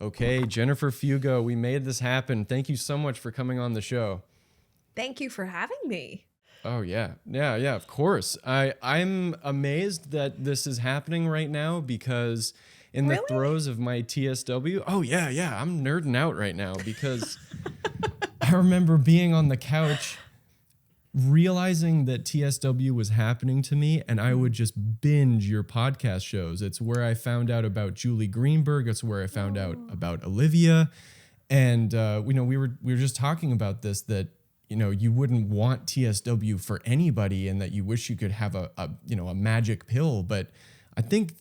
Okay, Jennifer Fugo, we made this happen. Thank you so much for coming on the show. Thank you for having me. Oh yeah, of course. I'm amazed that this is happening right now because in the Really? throes of my TSW. Oh yeah, I'm nerding out right now because I remember being on the couch realizing that TSW was happening to me, and I would just binge your podcast shows. It's where I found out about Julie Greenberg. It's where I found out about Olivia. And we were just talking about this, that you wouldn't want TSW for anybody, and that you wish you could have a magic pill. But I think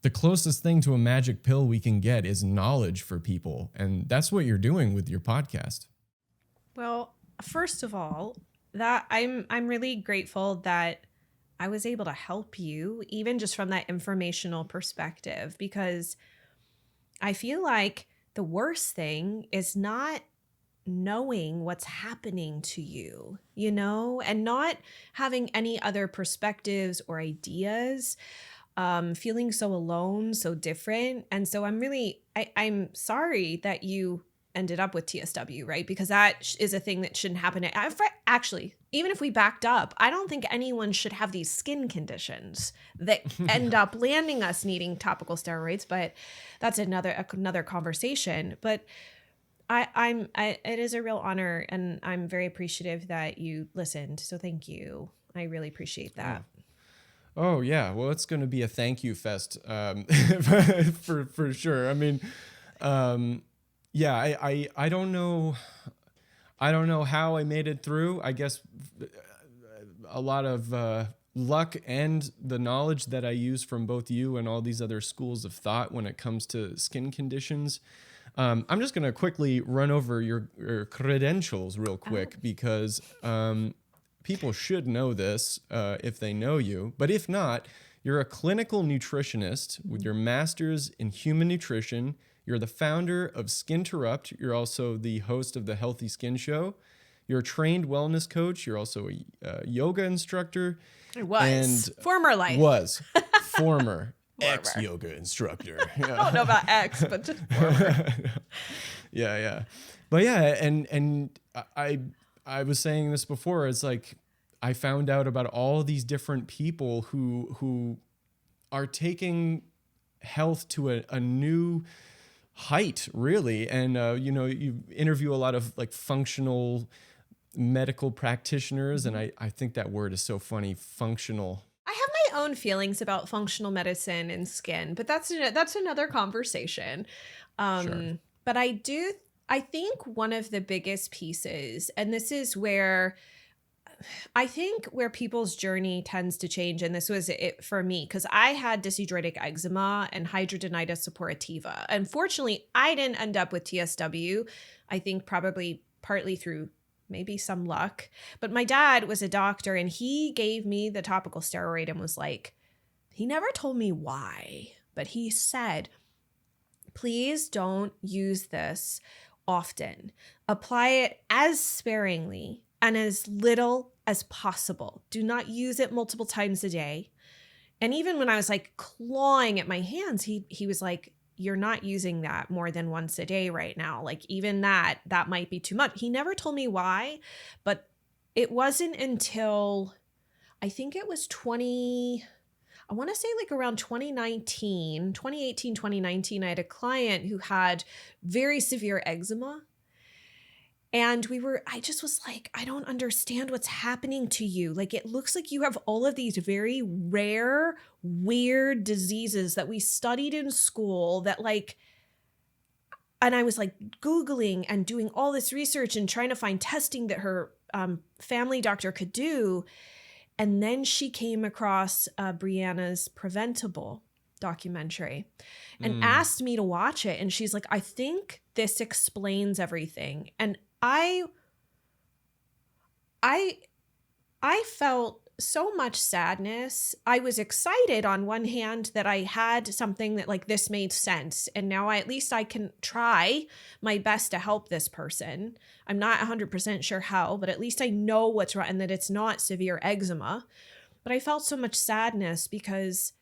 the closest thing to a magic pill we can get is knowledge for people, and that's what you're doing with your podcast. Well, first of all, that I'm really grateful that I was able to help you, even just from that informational perspective, because I feel like the worst thing is not knowing what's happening to you, and not having any other perspectives or ideas, feeling so alone, so different. And so I'm sorry that you ended up with TSW, right? Because that is a thing that shouldn't happen. Actually, even if we backed up, I don't think anyone should have these skin conditions that end up landing us needing topical steroids, but that's another conversation. But it is a real honor, and I'm very appreciative that you listened. So thank you. I really appreciate that. Oh yeah. Well, it's going to be a thank you fest, for sure. I mean, yeah, I don't know. I don't know how I made it through. I guess a lot of luck and the knowledge that I use from both you and all these other schools of thought when it comes to skin conditions. I'm just going to quickly run over your credentials real quick because people should know this if they know you. But if not, you're a clinical nutritionist with your master's in human nutrition. You're the founder of Skinterrupt. You're also the host of the Healthy Skin Show. You're a trained wellness coach. You're also a yoga instructor. Former life. Former ex-yoga instructor. Yeah. I don't know about ex, but just former. Yeah. But yeah, and I was saying this before. It's like I found out about all these different people who are taking health to a new height, really. And you interview a lot of like functional medical practitioners, and I think that word is so funny, functional. I have my own feelings about functional medicine and skin, but that's another conversation. Sure. But I think one of the biggest pieces, and this is where I think where people's journey tends to change, and this was it for me, because I had dyshidrotic eczema and hidradenitis suppurativa. Unfortunately, I didn't end up with TSW. I think probably partly through maybe some luck. But my dad was a doctor, and he gave me the topical steroid and was like, he never told me why, but he said, please don't use this often. Apply it as sparingly and as little as possible. Do not use it multiple times a day. And even when I was like clawing at my hands, he was like, you're not using that more than once a day right now. Like even that might be too much. He never told me why, but it wasn't until I think it was I want to say like around 2018, 2019, I had a client who had very severe eczema. And I just was like, I don't understand what's happening to you. Like, it looks like you have all of these very rare, weird diseases that we studied in school that and I was like Googling and doing all this research and trying to find testing that her family doctor could do. And then she came across Brianna's Preventable documentary and asked me to watch it. And she's like, I think this explains everything. And I felt so much sadness. I was excited on one hand that I had something that like this made sense. And now at least I can try my best to help this person. I'm not 100% sure how, but at least I know what's wrong and that it's not severe eczema. But I felt so much sadness because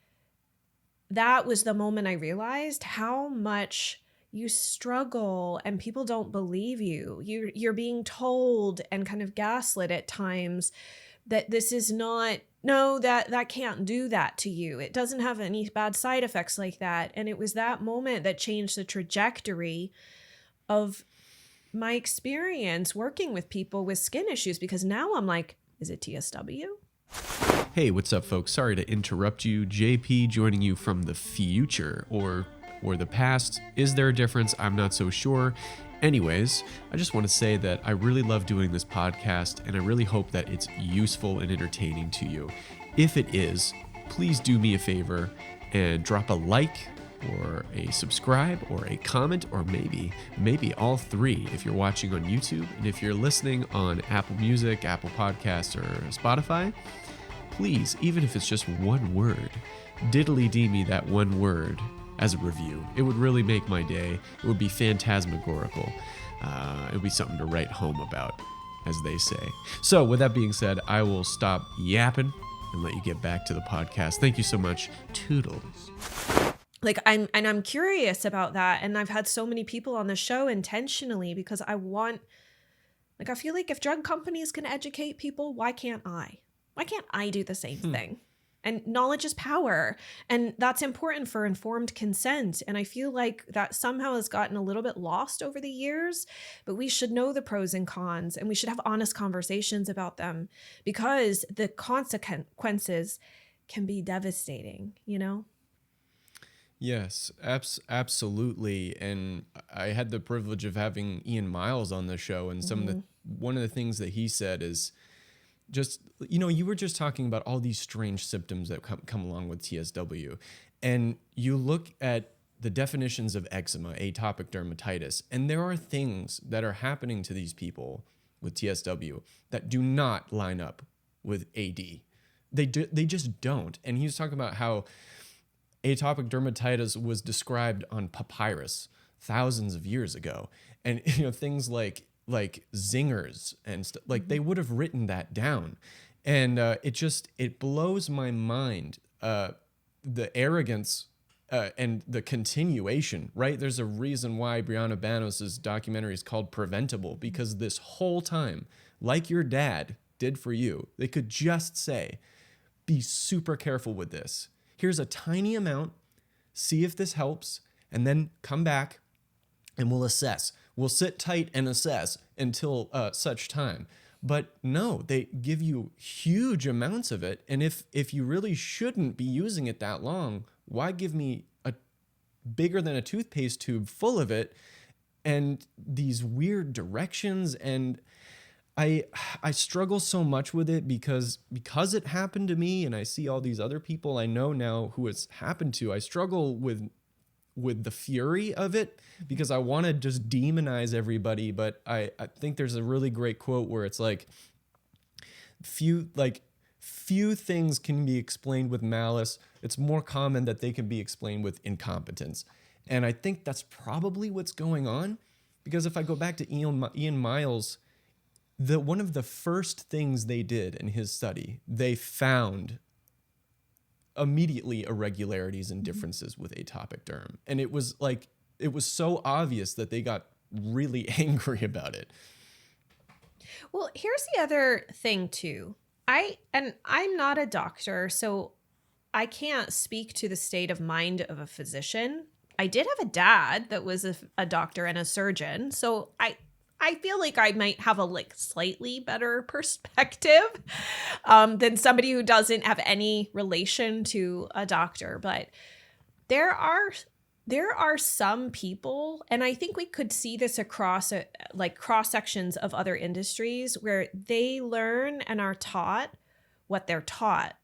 that was the moment I realized how much you struggle and people don't believe you. You're being told and kind of gaslit at times that this is not, no, that can't do that to you. It doesn't have any bad side effects like that. And it was that moment that changed the trajectory of my experience working with people with skin issues, because now I'm like, is it TSW? Hey, what's up, folks? Sorry to interrupt you. JP joining you from the future or the past. Is there a difference? I'm not so sure. Anyways, I just want to say that I really love doing this podcast, and I really hope that it's useful and entertaining to you. If it is, please do me a favor and drop a like or a subscribe or a comment, or maybe all three if you're watching on YouTube. And if you're listening on Apple Music, Apple Podcasts, or Spotify, please, even if it's just one word, diddly-dee me that one word as a review. It would really make my day. It would be phantasmagorical. It would be something to write home about, as they say. So with that being said, I will stop yapping and let you get back to the podcast. Thank you so much. Toodles. Like I'm curious about that. And I've had so many people on the show intentionally because I feel like if drug companies can educate people, why can't I? Why can't I do the same thing? And knowledge is power. And that's important for informed consent. And I feel like that somehow has gotten a little bit lost over the years, but we should know the pros and cons, and we should have honest conversations about them, because the consequences can be devastating, you know? Yes, absolutely. And I had the privilege of having Ian Miles on the show, and one of the things that he said is just, you were just talking about all these strange symptoms that come along with TSW, and you look at the definitions of eczema, atopic dermatitis, and there are things that are happening to these people with TSW that do not line up with AD. They just don't. And he was talking about how atopic dermatitis was described on papyrus thousands of years ago, and things like zingers and stuff, like they would have written that down. And it blows my mind, the arrogance and the continuation, right? There's a reason why Brianna Banos' documentary is called Preventable, because this whole time, like your dad did for you, they could just say, be super careful with this. Here's a tiny amount, see if this helps, and then come back and we'll assess. We'll sit tight and assess until such time. But no, they give you huge amounts of it. And if you really shouldn't be using it that long, why give me a bigger than a toothpaste tube full of it and these weird directions? And I struggle so much with it because it happened to me, and I see all these other people I know now who it's happened to. I struggle with the fury of it because I want to just demonize everybody. But I think there's a really great quote where it's like, few things can be explained with malice. It's more common that they can be explained with incompetence. And I think that's probably what's going on, because if I go back to Ian Miles, one of the first things they did in his study, they found immediately irregularities and differences with atopic derm. And it was so obvious that they got really angry about it. Well, here's the other thing too. I'm not a doctor, so I can't speak to the state of mind of a physician. I did have a dad that was a doctor and a surgeon, so I feel like I might have a slightly better perspective than somebody who doesn't have any relation to a doctor. But there are some people, and I think we could see this across cross sections of other industries, where they learn and are taught what they're taught.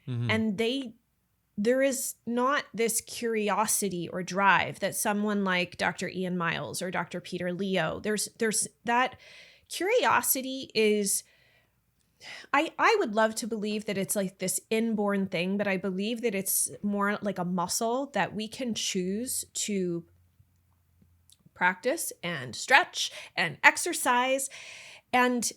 Mm-hmm. And there is not this curiosity or drive that someone like Dr. Ian Miles or Dr. Peter Leo, there's that curiosity is, I would love to believe that it's like this inborn thing, but I believe that it's more like a muscle that we can choose to practice and stretch and exercise. And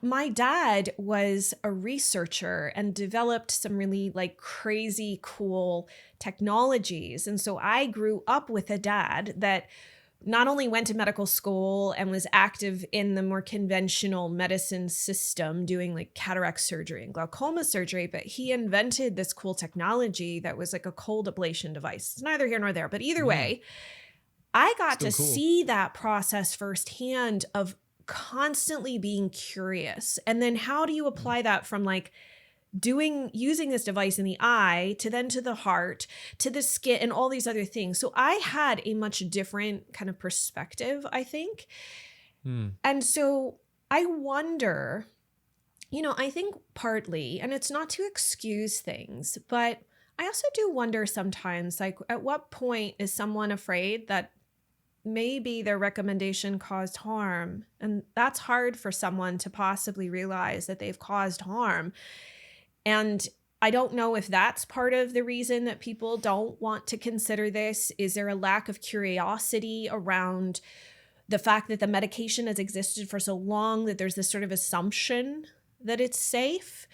my dad was a researcher and developed some really like crazy cool technologies. And so I grew up with a dad that not only went to medical school and was active in the more conventional medicine system doing like cataract surgery and glaucoma surgery, but he invented this cool technology that was like a cold ablation device. It's neither here nor there, but either way, I got Still to cool. see that process firsthand of constantly being curious. And then how do you apply that from like using this device in the eye to then to the heart to the skin and all these other things? So I had a much different kind of perspective, I think. And so I wonder, I think partly, and it's not to excuse things, but I also do wonder sometimes, like, at what point is someone afraid that maybe their recommendation caused harm? And that's hard for someone to possibly realize that they've caused harm. And I don't know if that's part of the reason that people don't want to consider this. Is there a lack of curiosity around the fact that the medication has existed for so long that there's this sort of assumption that it's safe?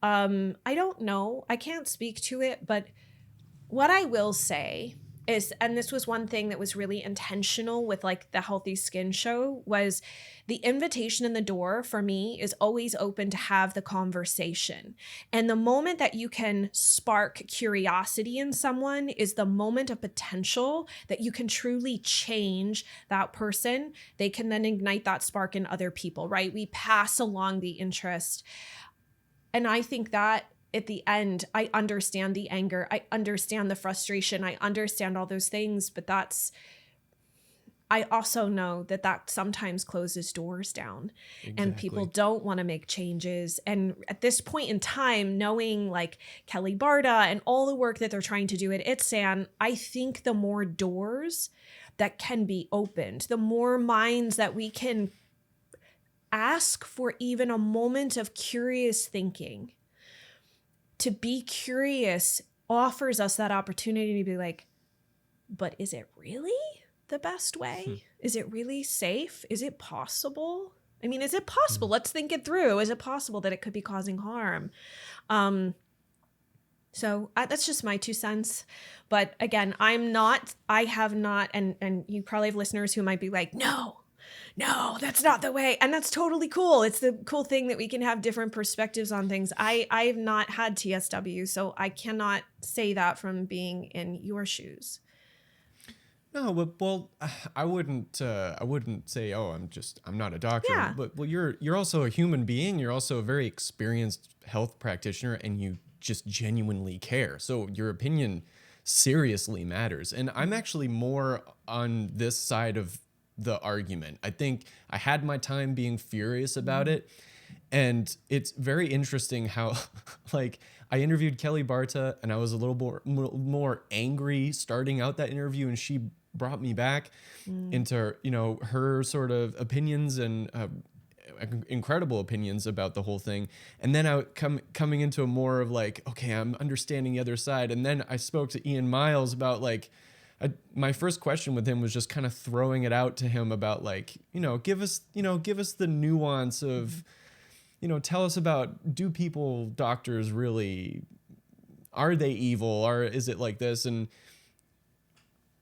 I don't know. I can't speak to it, but what I will say is, and this was one thing that was really intentional with like the Healthy Skin show, was the invitation in the door for me is always open to have the conversation. And the moment that you can spark curiosity in someone is the moment of potential that you can truly change that person. They can then ignite that spark in other people, right? We pass along the interest. And I think that at the end, I understand the anger. I understand the frustration. I understand all those things. But I also know that sometimes closes doors down. Exactly. And people don't want to make changes. And at this point in time, knowing like Kelly Barta and all the work that they're trying to do at ITSAN, I think the more doors that can be opened, the more minds that we can ask for even a moment of curious thinking. To be curious offers us that opportunity to be like, but is it really the best way? Is it really safe? Is it possible? I mean, is it possible? Let's think it through. Is it possible that it could be causing harm? So that's just my 2 cents. But again, I have not, and you probably have listeners who might be like, no, that's not the way. And that's totally cool. It's the cool thing that we can have different perspectives on things. I've not had TSW, so I cannot say that from being in your shoes. No, but well, I wouldn't say, oh, I'm not a doctor. Yeah. But well, you're also a human being. You're also a very experienced health practitioner, and you just genuinely care. So your opinion seriously matters. And I'm actually more on this side of the argument. I think I had my time being furious about it. And it's very interesting how, like, I interviewed Kelly Barta and I was a little more angry starting out that interview, and she brought me back into, her sort of opinions and incredible opinions about the whole thing. And then I coming into a more of like, okay, I'm understanding the other side. And then I spoke to Ian Miles about like, my first question with him was just kind of throwing it out to him about like, give us the nuance of, tell us about, do doctors really, are they evil, or is it like this? And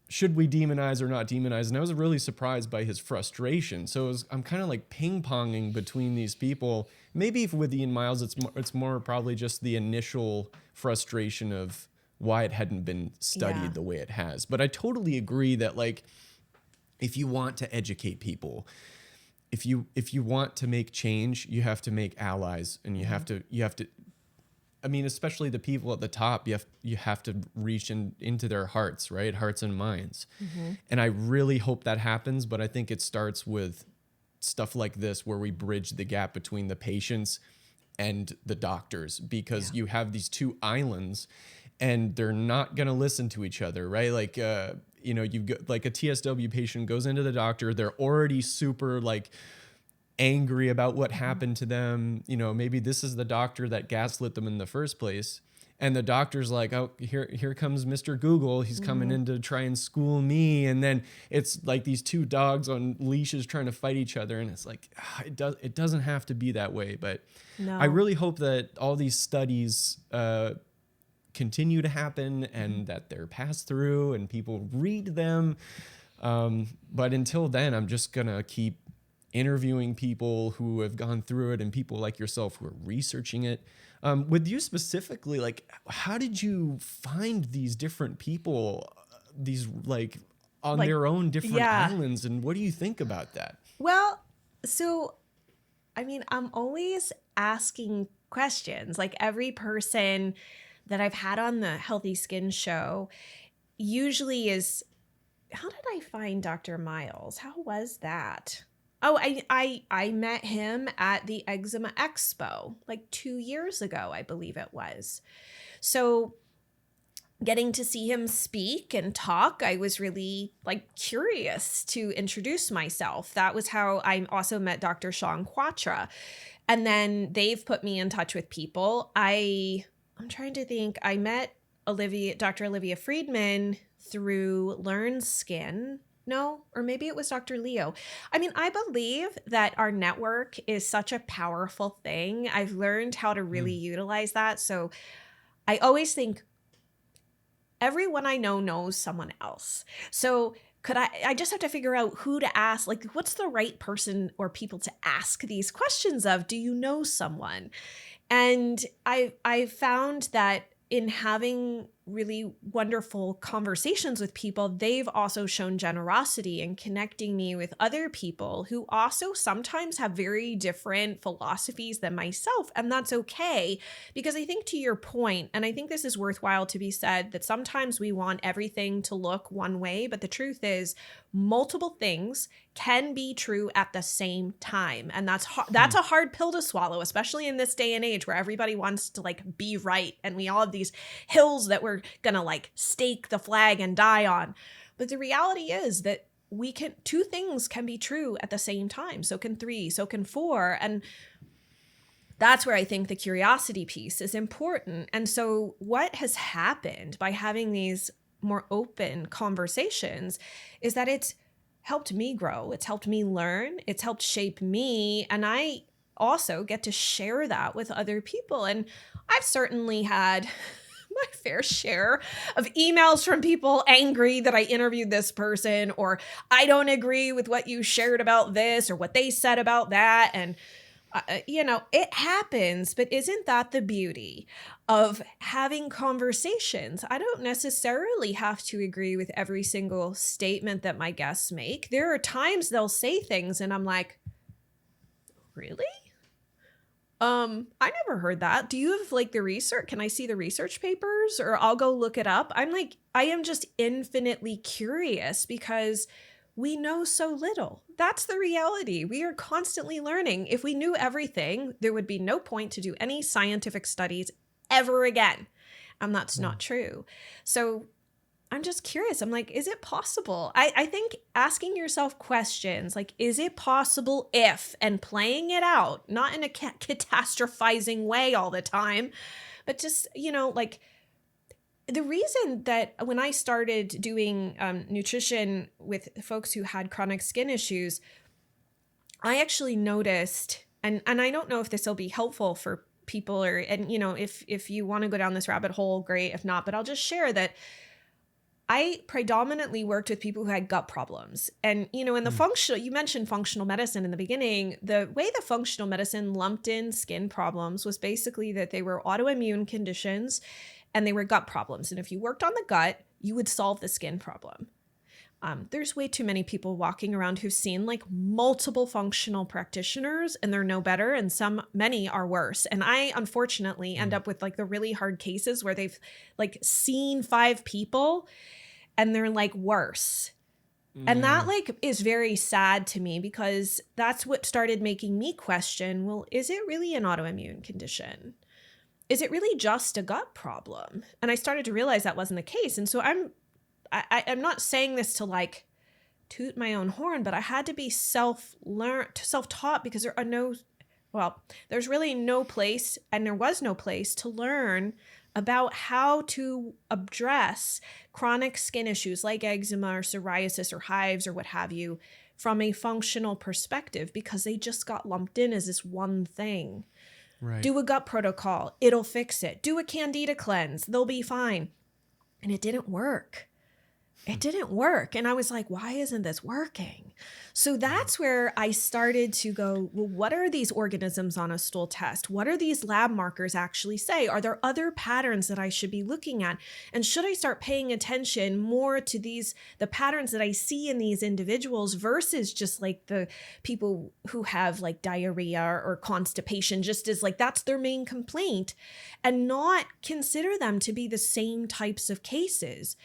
should we demonize or not demonize? And I was really surprised by his frustration. So I'm kind of like ping-ponging between these people. Maybe with Ian Miles, it's more probably just the initial frustration of why it hadn't been studied the way it has. But I totally agree that like, if you want to educate people, if you want to make change, you have to make allies, and you have to, I mean, especially the people at the top, you have to reach into their hearts, right? Hearts and minds. And I really hope that happens, but I think it starts with stuff like this, where we bridge the gap between the patients and the doctors, because you have these two islands and they're not going to listen to each other, right? Like, you've got like a TSW patient goes into the doctor, they're already super like angry about what happened to them. Maybe this is the doctor that gaslit them in the first place. And the doctor's like, oh, here comes Mr. Google. He's coming in to try and school me. And then it's like these two dogs on leashes trying to fight each other. And it's like, it doesn't have to be that way. But No. I really hope that all these studies continue to happen and that they're passed through and people read them. But until then, I'm just going to keep interviewing people who have gone through it and people like yourself who are researching it. With you specifically, like, how did you find these different people, these like on their own different islands? And what do you think about that? Well, so, I mean, I'm always asking questions. Like every person that I've had on the Healthy Skin show usually is, how did I find Dr. Miles? How was that? Oh, I met him at the Eczema Expo like 2 years ago, I believe it was. So getting to see him speak and talk, I was really like curious to introduce myself. That was how I also met Dr. Sean Quatra. And then they've put me in touch with people. I'm trying to think. I met Dr. Olivia Friedman through Learn Skin. No, or maybe it was Dr. Leo. I mean, I believe that our network is such a powerful thing. I've learned how to really utilize that. So I always think everyone I know knows someone else. So I just have to figure out who to ask, like, what's the right person or people to ask these questions of? Do you know someone? And I've found that in having really wonderful conversations with people, they've also shown generosity in connecting me with other people who also sometimes have very different philosophies than myself. And that's okay, because I think to your point, and I think this is worthwhile to be said, that sometimes we want everything to look one way, but the truth is multiple things can be true at the same time. And that's a hard pill to swallow, especially in this day and age where everybody wants to like be right. And we all have these hills that we're gonna like stake the flag and die on. But the reality is that two things can be true at the same time. So can three, so can four. And that's where I think the curiosity piece is important. And so what has happened by having these more open conversations is that it's helped me grow. It's helped me learn. It's helped shape me. And I also get to share that with other people. And I've certainly had my fair share of emails from people angry that I interviewed this person, or I don't agree with what you shared about this or what they said about that. And it happens, but isn't that the beauty of having conversations? I don't necessarily have to agree with every single statement that my guests make. There are times they'll say things and I'm like, really? I never heard that. Do you have like the research? Can I see the research papers, or I'll go look it up? I am just infinitely curious because we know so little. That's the reality. We are constantly learning. If we knew everything, there would be no point to do any scientific studies ever again. And that's not true. So I'm just curious. I'm like, is it possible? I think asking yourself questions like, is it possible if, and playing it out, not in a catastrophizing way all the time, but just, like, the reason that when I started doing nutrition with folks who had chronic skin issues, I actually noticed, and I don't know if this will be helpful for people, if you want to go down this rabbit hole, great. If not, but I'll just share that I predominantly worked with people who had gut problems. And, in the you mentioned functional medicine in the beginning. The way the functional medicine lumped in skin problems was basically that they were autoimmune conditions and they were gut problems. And if you worked on the gut, you would solve the skin problem. There's way too many people walking around who've seen like multiple functional practitioners and they're no better, and many are worse. And I unfortunately end up with like the really hard cases where they've like seen 5 people and they're like worse. And that like is very sad to me, because that's what started making me question, well, is it really an autoimmune condition? Is it really just a gut problem? And I started to realize that wasn't the case. And so I'm not saying this to like toot my own horn, but I had to be self-taught, because there's really no place, and there was no place to learn about how to address chronic skin issues like eczema or psoriasis or hives or what have you from a functional perspective, because they just got lumped in as this one thing. Right. Do a gut protocol, it'll fix it. Do a candida cleanse, they'll be fine. And it didn't work. It didn't work. And I was like, why isn't this working? So that's where I started to go, well, what are these organisms on a stool test? What are these lab markers actually say? Are there other patterns that I should be looking at? And should I start paying attention more to the patterns that I see in these individuals versus just like the people who have like diarrhea or constipation, just as like that's their main complaint, and not consider them to be the same types of cases.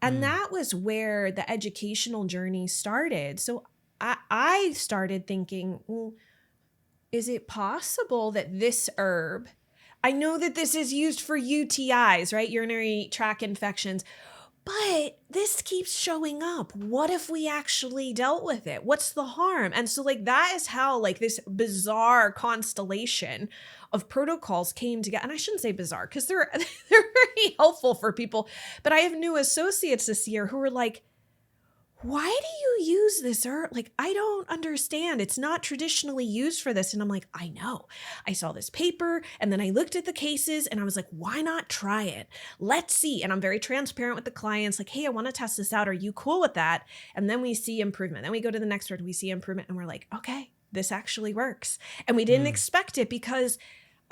And that was where the educational journey started. So I started thinking, well, is it possible that this herb, I know that this is used for UTIs, right? Urinary tract infections, but this keeps showing up. What if we actually dealt with it? What's the harm? And so like that is how like this bizarre constellation of protocols came together. And I shouldn't say bizarre because they're very helpful for people. But I have new associates this year who are like, why do you use this herb? Like, I don't understand. It's not traditionally used for this. And I'm like, I know. I saw this paper and then I looked at the cases and I was like, why not try it? Let's see. And I'm very transparent with the clients, like, hey, I want to test this out. Are you cool with that? And then we see improvement. Then we go to the next one, we see improvement and we're like, okay, this actually works. And we didn't expect it because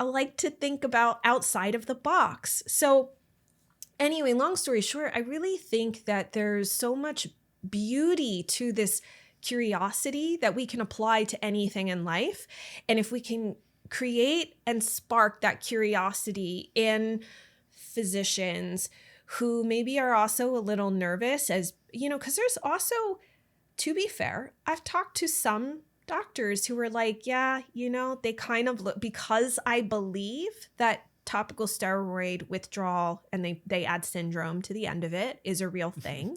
I like to think about outside of the box. So anyway, long story short, I really think that there's so much beauty to this curiosity that we can apply to anything in life. And if we can create and spark that curiosity in physicians who maybe are also a little nervous, as you know, because there's also, to be fair, I've talked to some doctors who were like, yeah, you know, they kind of look, because I believe that topical steroid withdrawal, and they add syndrome to the end of it, is a real thing.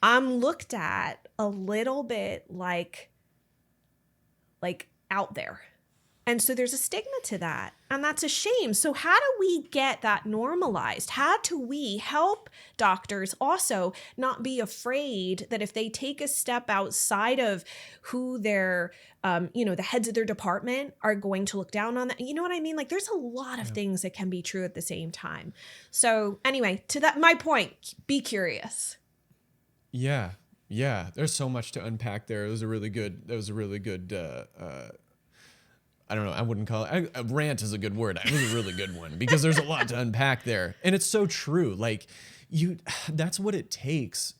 I'm looked at a little bit like out there. And so there's a stigma to that. And that's a shame. So how do we get that normalized? How do we help doctors also not be afraid that if they take a step outside of who their, the heads of their department are going to look down on that? You know what I mean? Like there's a lot of things that can be true at the same time. So anyway, to that, my point, be curious. Yeah. There's so much to unpack there. It was a really good, I don't know, I wouldn't call it, a rant is a good word. It was a really good one because there's a lot to unpack there. And it's so true. Like that's what it takes.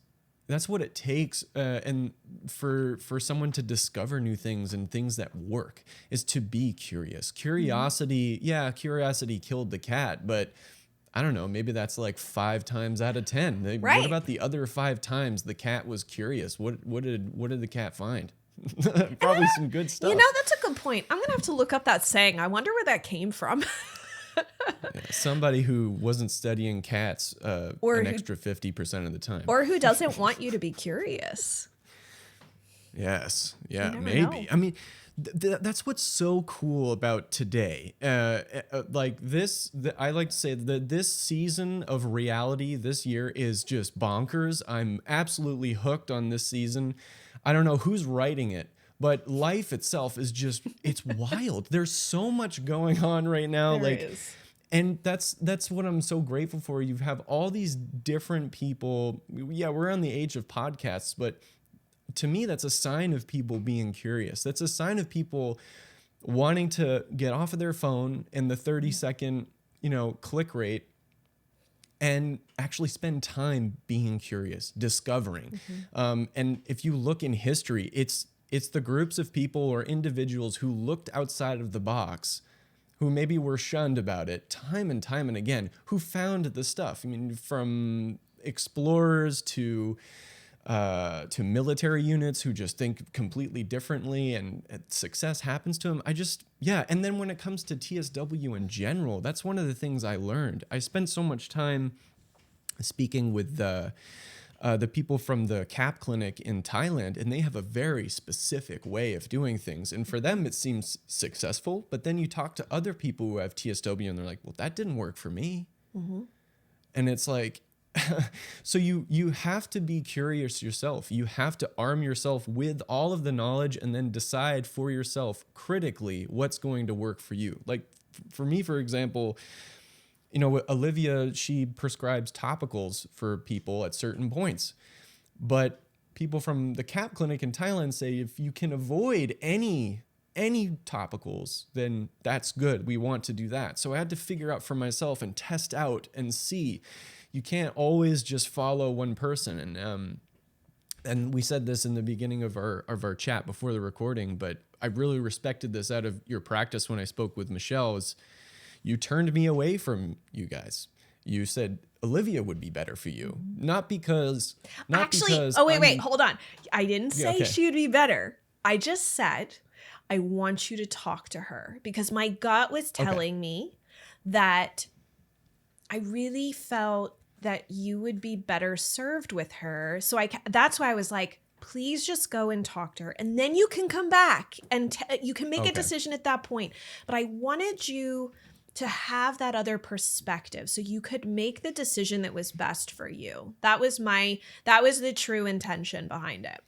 That's what it takes. And for someone to discover new things and things that work is to be curious. Curiosity, curiosity killed the cat, but I don't know, maybe that's like 5 times out of 10. Right. What about the other 5 times the cat was curious? What did the cat find? Probably some good stuff. You know, that's a good point. I'm going to have to look up that saying. I wonder where that came from. Somebody who wasn't studying cats an extra 50% of the time. Or who doesn't want you to be curious. Yes. Yeah, maybe. Know. I mean, that's what's so cool about today. Like this, I like to say that this season of reality this year is just bonkers. I'm absolutely hooked on this season. I don't know who's writing it, but life itself is just, it's wild. There's so much going on right now. There is. And that's what I'm so grateful for. You have all these different people. Yeah, we're on the age of podcasts, but to me, that's a sign of people being curious. That's a sign of people wanting to get off of their phone in the 30-second, click rate and actually spend time being curious, discovering. And if you look in history, it's the groups of people or individuals who looked outside of the box, who maybe were shunned about it time and again, who found the stuff. I mean, from explorers to military units who just think completely differently and success happens to them. And then when it comes to TSW in general, that's one of the things I learned. I spent so much time speaking with the people from the CAP clinic in Thailand, and they have a very specific way of doing things. And for them, it seems successful. But then you talk to other people who have TSW and they're like, well, that didn't work for me. And it's like, so you have to be curious yourself. You have to arm yourself with all of the knowledge and then decide for yourself critically what's going to work for you. Like for me, for example, you know, Olivia, she prescribes topicals for people at certain points. But people from the CAP clinic in Thailand say if you can avoid any topicals, then that's good. We want to do that. So I had to figure out for myself and test out and see. You can't always just follow one person. And we said this in the beginning of our chat before the recording, but I really respected this out of your practice when I spoke with Michelle. Is you turned me away from you guys. You said Olivia would be better for you, not because. Oh wait, hold on. I didn't say she would be better. I just said I want you to talk to her because my gut was telling me that I really felt that you would be better served with her. So that's why I was like, please just go and talk to her. And then you can come back and you can make a decision at that point. But I wanted you to have that other perspective so you could make the decision that was best for you. That was the true intention behind it.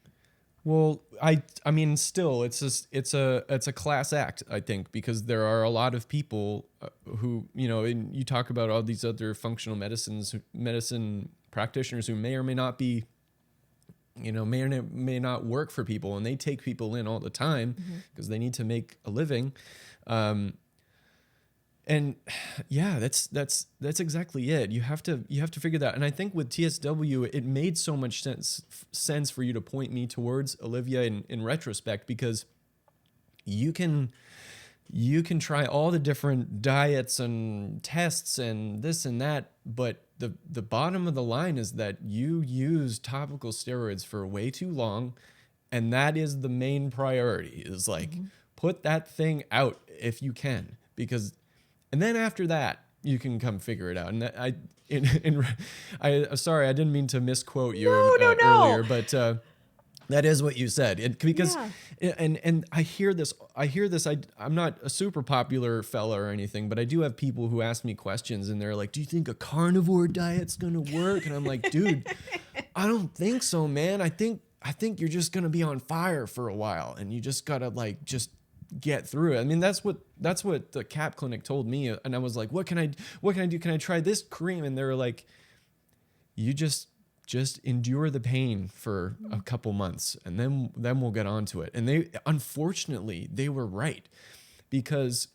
Well, I mean, still, it's a class act, I think, because there are a lot of people who, you know, and you talk about all these other functional medicine practitioners who may or may not be, you know, may or may not work for people, and they take people in all the time because they need to make a living. And yeah, that's exactly it. You have to figure that. And I think with TSW, it made so much sense for you to point me towards Olivia in retrospect, because you can try all the different diets and tests and this and that, but the bottom of the line is that you use topical steroids for way too long, and that is the main priority. Is like put that thing out if you can, because. And then after that, you can come figure it out. And sorry, I didn't mean to misquote you earlier, but that is what you said. And I hear this. I'm not a super popular fella or anything, but I do have people who ask me questions, and they're like, "Do you think a carnivore diet's gonna work?" And I'm like, "Dude, I don't think so, man. I think you're just gonna be on fire for a while, and you just gotta just get through it." I mean, that's what the CAP clinic told me, and I was like, what can I do? Can I try this cream? And they were like, you just endure the pain for a couple months, and then we'll get onto it. And unfortunately they were right, because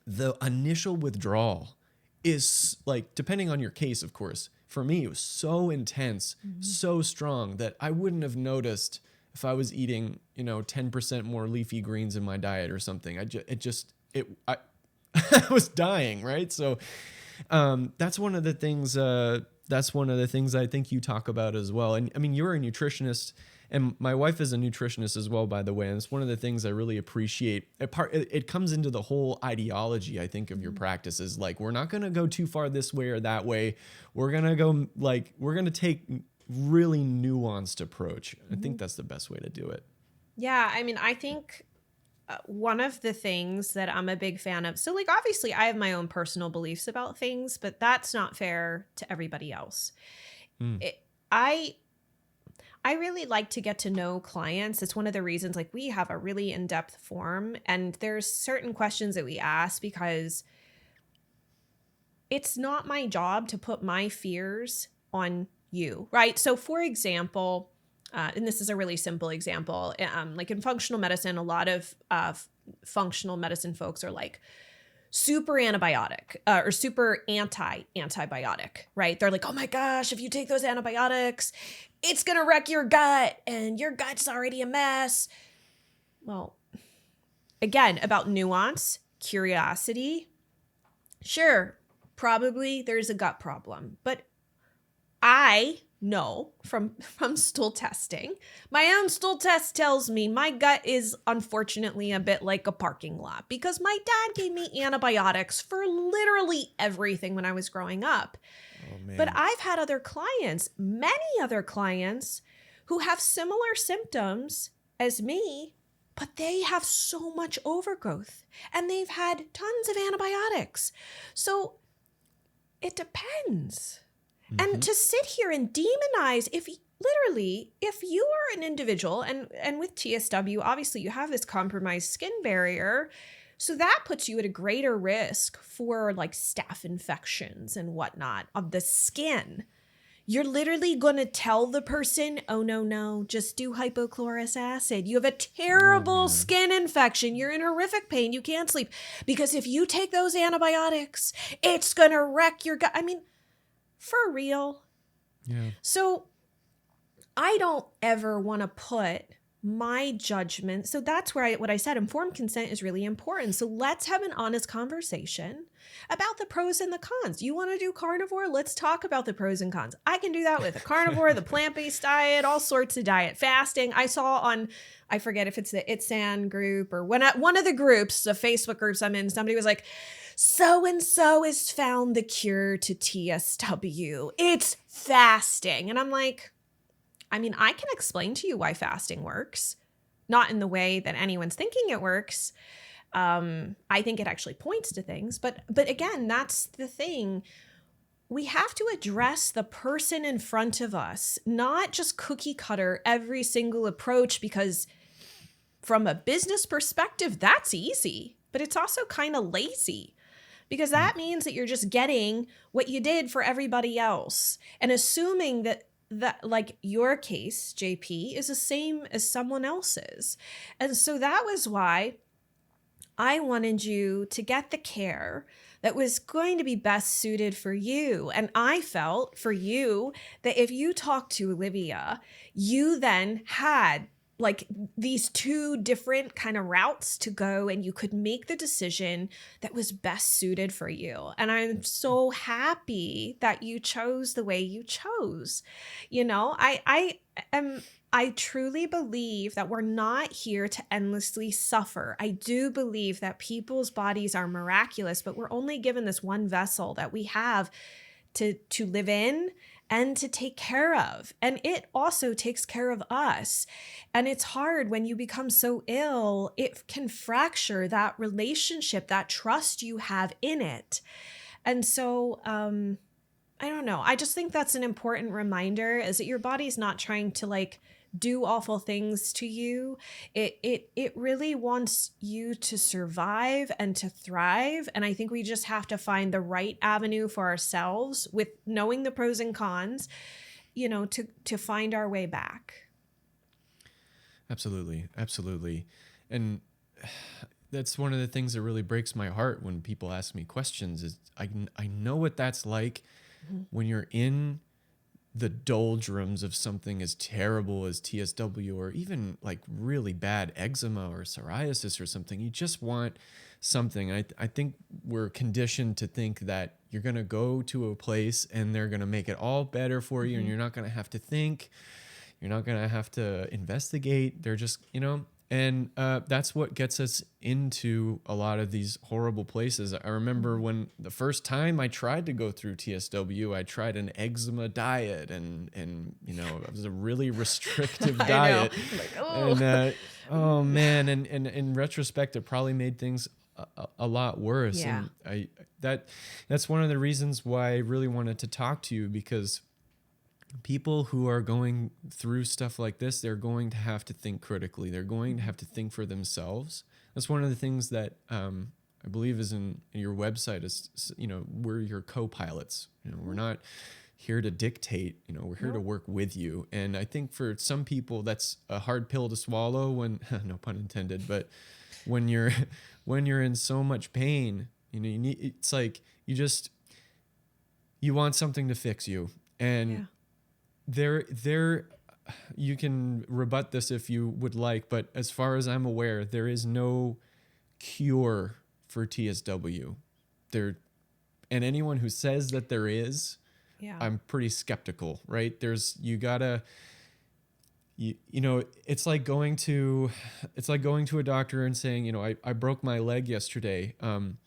the initial withdrawal is, like, depending on your case, of course, for me it was so intense, so strong, that I wouldn't have noticed if I was eating, 10% more leafy greens in my diet or something. I was dying, right? So that's one of the things. I think you talk about as well. And I mean, you're a nutritionist, and my wife is a nutritionist as well, by the way. And it's one of the things I really appreciate. It comes into the whole ideology, I think, of your practice, is like, we're not going to go too far this way or that way. We're going to take really nuanced approach. I think that's the best way to do it. Yeah, I mean, I think one of the things that I'm a big fan of, so like, obviously I have my own personal beliefs about things, but that's not fair to everybody else. I really like to get to know clients. It's one of the reasons, like, we have a really in-depth form, and there's certain questions that we ask because it's not my job to put my fears on you, right? So for example, and this is a really simple example, like in functional medicine, a lot of functional medicine folks are like super antibiotic or super antibiotic, right? They're like, oh my gosh, if you take those antibiotics, it's going to wreck your gut, and your gut's already a mess. Well, again, about nuance, curiosity, sure, probably there's a gut problem, but I know from stool testing, my own stool test tells me my gut is unfortunately a bit like a parking lot, because my dad gave me antibiotics for literally everything when I was growing up. Oh man. But I've had other clients, many other clients, who have similar symptoms as me, but they have so much overgrowth and they've had tons of antibiotics. So it depends. And to sit here and demonize, if you are an individual, and with TSW, obviously you have this compromised skin barrier, so that puts you at a greater risk for like staph infections and whatnot of the skin. You're literally going to tell the person, oh, no, just do hypochlorous acid. You have a terrible skin infection. You're in horrific pain. You can't sleep. Because if you take those antibiotics, it's going to wreck your gut. I mean, for real. Yeah. So I don't ever want to put my judgment. So that's where what I said, informed consent is really important. So let's have an honest conversation about the pros and the cons. You want to do carnivore? Let's talk about the pros and cons. I can do that with a carnivore, the plant-based diet, all sorts of diet, fasting. I saw on, I forget if it's the Itsan group or one of the groups, the Facebook groups I'm in, somebody was like, so-and-so has found the cure to TSW. It's fasting. And I'm like, I mean, I can explain to you why fasting works, not in the way that anyone's thinking it works. I think it actually points to things, but again, that's the thing. We have to address the person in front of us, not just cookie cutter every single approach, because from a business perspective, that's easy, but it's also kind of lazy. Because that means that you're just getting what you did for everybody else and assuming that like your case, JP, is the same as someone else's. And so that was why I wanted you to get the care that was going to be best suited for you. And I felt for you that if you talked to Olivia, you then had like these two different kind of routes to go and you could make the decision that was best suited for you. And I'm so happy that you chose the way you chose. You know, I truly believe that we're not here to endlessly suffer. I do believe that people's bodies are miraculous, but we're only given this one vessel that we have to live in and to take care of. And it also takes care of us. And it's hard when you become so ill, it can fracture that relationship, that trust you have in it. And so, I don't know. I just think that's an important reminder, is that your body's not trying to like do awful things to you. It really wants you to survive and to thrive. And I think we just have to find the right avenue for ourselves with knowing the pros and cons, you know, to find our way back. Absolutely. Absolutely. And that's one of the things that really breaks my heart when people ask me questions is I know what that's like when you're in the doldrums of something as terrible as TSW or even like really bad eczema or psoriasis or something. You just want something. I think we're conditioned to think that you're going to go to a place and they're going to make it all better for you, and you're not going to have to think. You're not going to have to investigate. They're just, you know, and that's what gets us into a lot of these horrible places. I remember when the first time I tried to go through TSW, I tried an eczema diet and you know, it was a really restrictive diet. Like, oh. And oh man, and in retrospect, it probably made things a lot worse. Yeah. And that's one of the reasons why I really wanted to talk to you, because people who are going through stuff like this, they're going to have to think critically. They're going to have to think for themselves. That's one of the things that I believe is in your website is, you know, we're your co-pilots. You know, we're not here to dictate, you know, we're here to work with you. And I think for some people that's a hard pill to swallow when, no pun intended, but when you're in so much pain, you know, it's like you want something to fix you. And there you can rebut this if you would like, but as far as I'm aware, there is no cure for TSW. And anyone who says that there is, I'm pretty skeptical, right? You know, it's like going to a doctor and saying, you know, I broke my leg yesterday. Am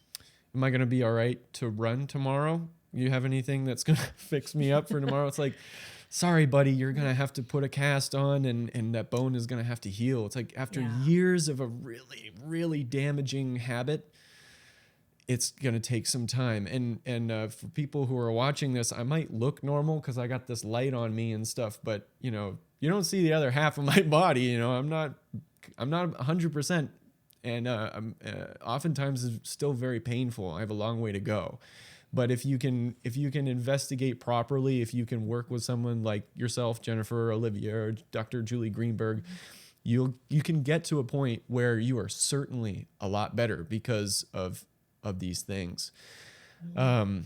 I going to be all right to run tomorrow? You have anything that's going to fix me up for tomorrow? It's like, sorry, buddy, you're going to have to put a cast on and that bone is going to have to heal. It's like after years of a really, really damaging habit, it's going to take some time. And for people who are watching this, I might look normal because I got this light on me and stuff, but you know, you don't see the other half of my body. You know, I'm not 100%. And oftentimes it's still very painful. I have a long way to go. But if you can investigate properly, if you can work with someone like yourself, Jennifer, Olivia, or Dr. Julie Greenberg, you can get to a point where you are certainly a lot better because of these things. It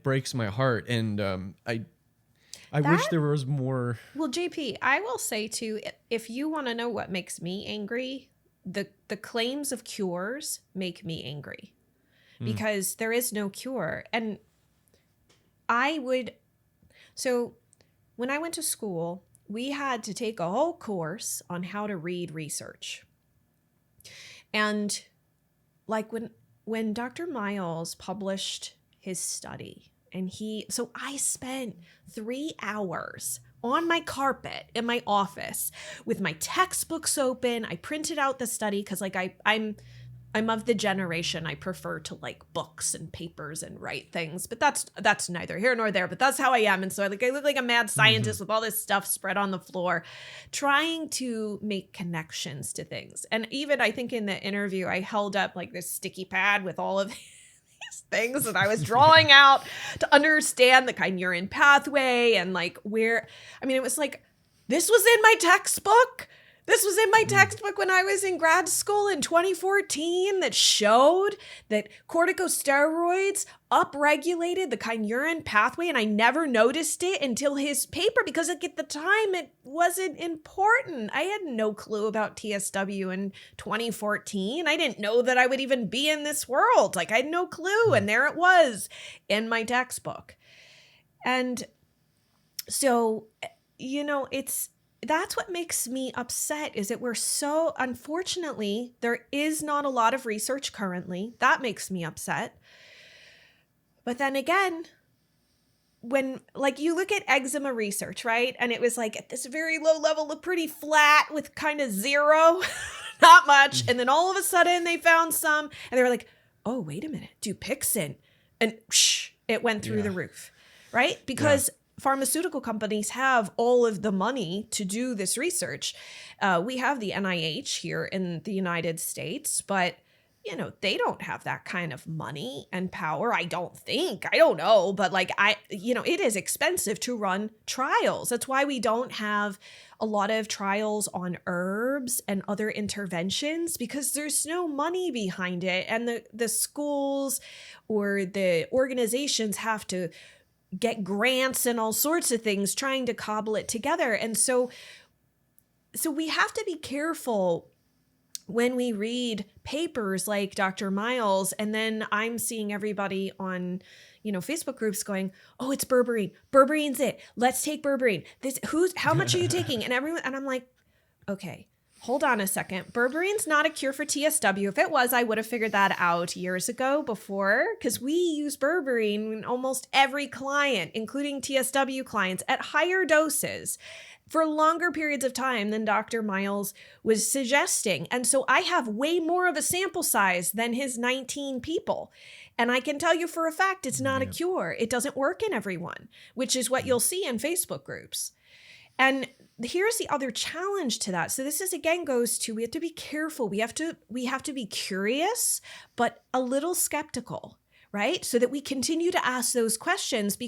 breaks my heart, and I wish there was more. Well, JP, I will say too, if you want to know what makes me angry, the claims of cures make me angry. Because there is no cure. And so when I went to school, we had to take a whole course on how to read research. And like when Dr. Miles published his study, so I spent 3 hours on my carpet in my office with my textbooks open. I printed out the study because like I'm of the generation I prefer to like books and papers and write things, but that's neither here nor there, but that's how I am. And so I look like a mad scientist with all this stuff spread on the floor, trying to make connections to things. And even I think in the interview, I held up like this sticky pad with all of these things that I was drawing out to understand the kynurenine pathway and like it was like, this was in my textbook. This was in my textbook when I was in grad school in 2014 that showed that corticosteroids upregulated the kynurenine pathway, and I never noticed it until his paper because like, at the time it wasn't important. I had no clue about TSW in 2014. I didn't know that I would even be in this world. Like I had no clue, and there it was in my textbook. And so, you know, that's what makes me upset is that unfortunately, there is not a lot of research currently. That makes me upset. But then again, when like you look at eczema research, right? And it was like at this very low level, look pretty flat with kind of zero, not much. And then all of a sudden they found some and they were like, oh, wait a minute, Dupixent. And it went through the roof, right? Because pharmaceutical companies have all of the money to do this research. We have the NIH here in the United States, but you know, they don't have that kind of money and power. I don't know, but like it is expensive to run trials. That's why we don't have a lot of trials on herbs and other interventions because there's no money behind it. And the schools or the organizations have to get grants and all sorts of things trying to cobble it together. And so we have to be careful when we read papers like Dr. Miles, and then I'm seeing everybody on, you know, Facebook groups going, oh, it's berberine. Berberine's it. Let's take berberine. How much are you taking? And I'm like, okay, hold on a second. Berberine's not a cure for TSW. If it was, I would have figured that out years ago before, because we use berberine in almost every client, including TSW clients, at higher doses for longer periods of time than Dr. Miles was suggesting. And so I have way more of a sample size than his 19 people. And I can tell you for a fact, it's not a cure. It doesn't work in everyone, which is what you'll see in Facebook groups. And here's the other challenge to that. So this is again goes to, we have to be careful. We have to be curious, but a little skeptical, right? So that we continue to ask those questions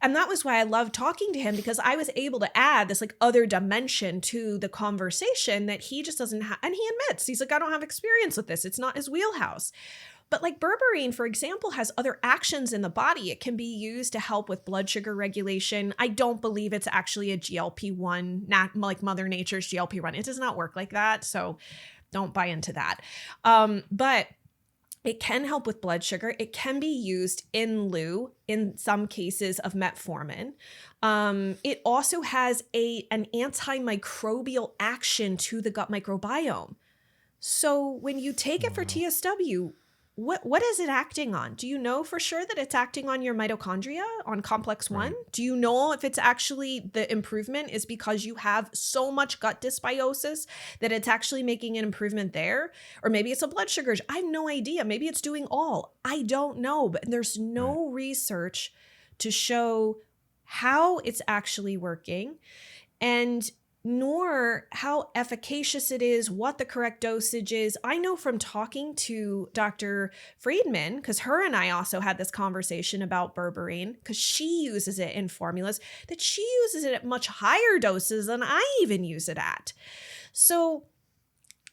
and that was why I loved talking to him, because I was able to add this like other dimension to the conversation that he just doesn't have. And he admits, he's like, I don't have experience with this. It's not his wheelhouse. But like berberine, for example, has other actions in the body. It can be used to help with blood sugar regulation. I don't believe it's actually a GLP-1, not like Mother Nature's GLP-1. It does not work like that. So don't buy into that. But it can help with blood sugar. It can be used in lieu, in some cases, of metformin. It also has an antimicrobial action to the gut microbiome. So when you take it for TSW, what is it acting on? Do you know for sure that it's acting on your mitochondria, on complex 1? Right. Do you know if it's actually the improvement is because you have so much gut dysbiosis that it's actually making an improvement there? Or maybe it's a blood sugars. I have no idea. Maybe it's doing all. I don't know, but there's no research to show how it's actually working, and nor how efficacious it is, what the correct dosage is. I know from talking to Dr. Friedman, because her and I also had this conversation about berberine, because she uses it in formulas, that she uses it at much higher doses than I even use it at. So,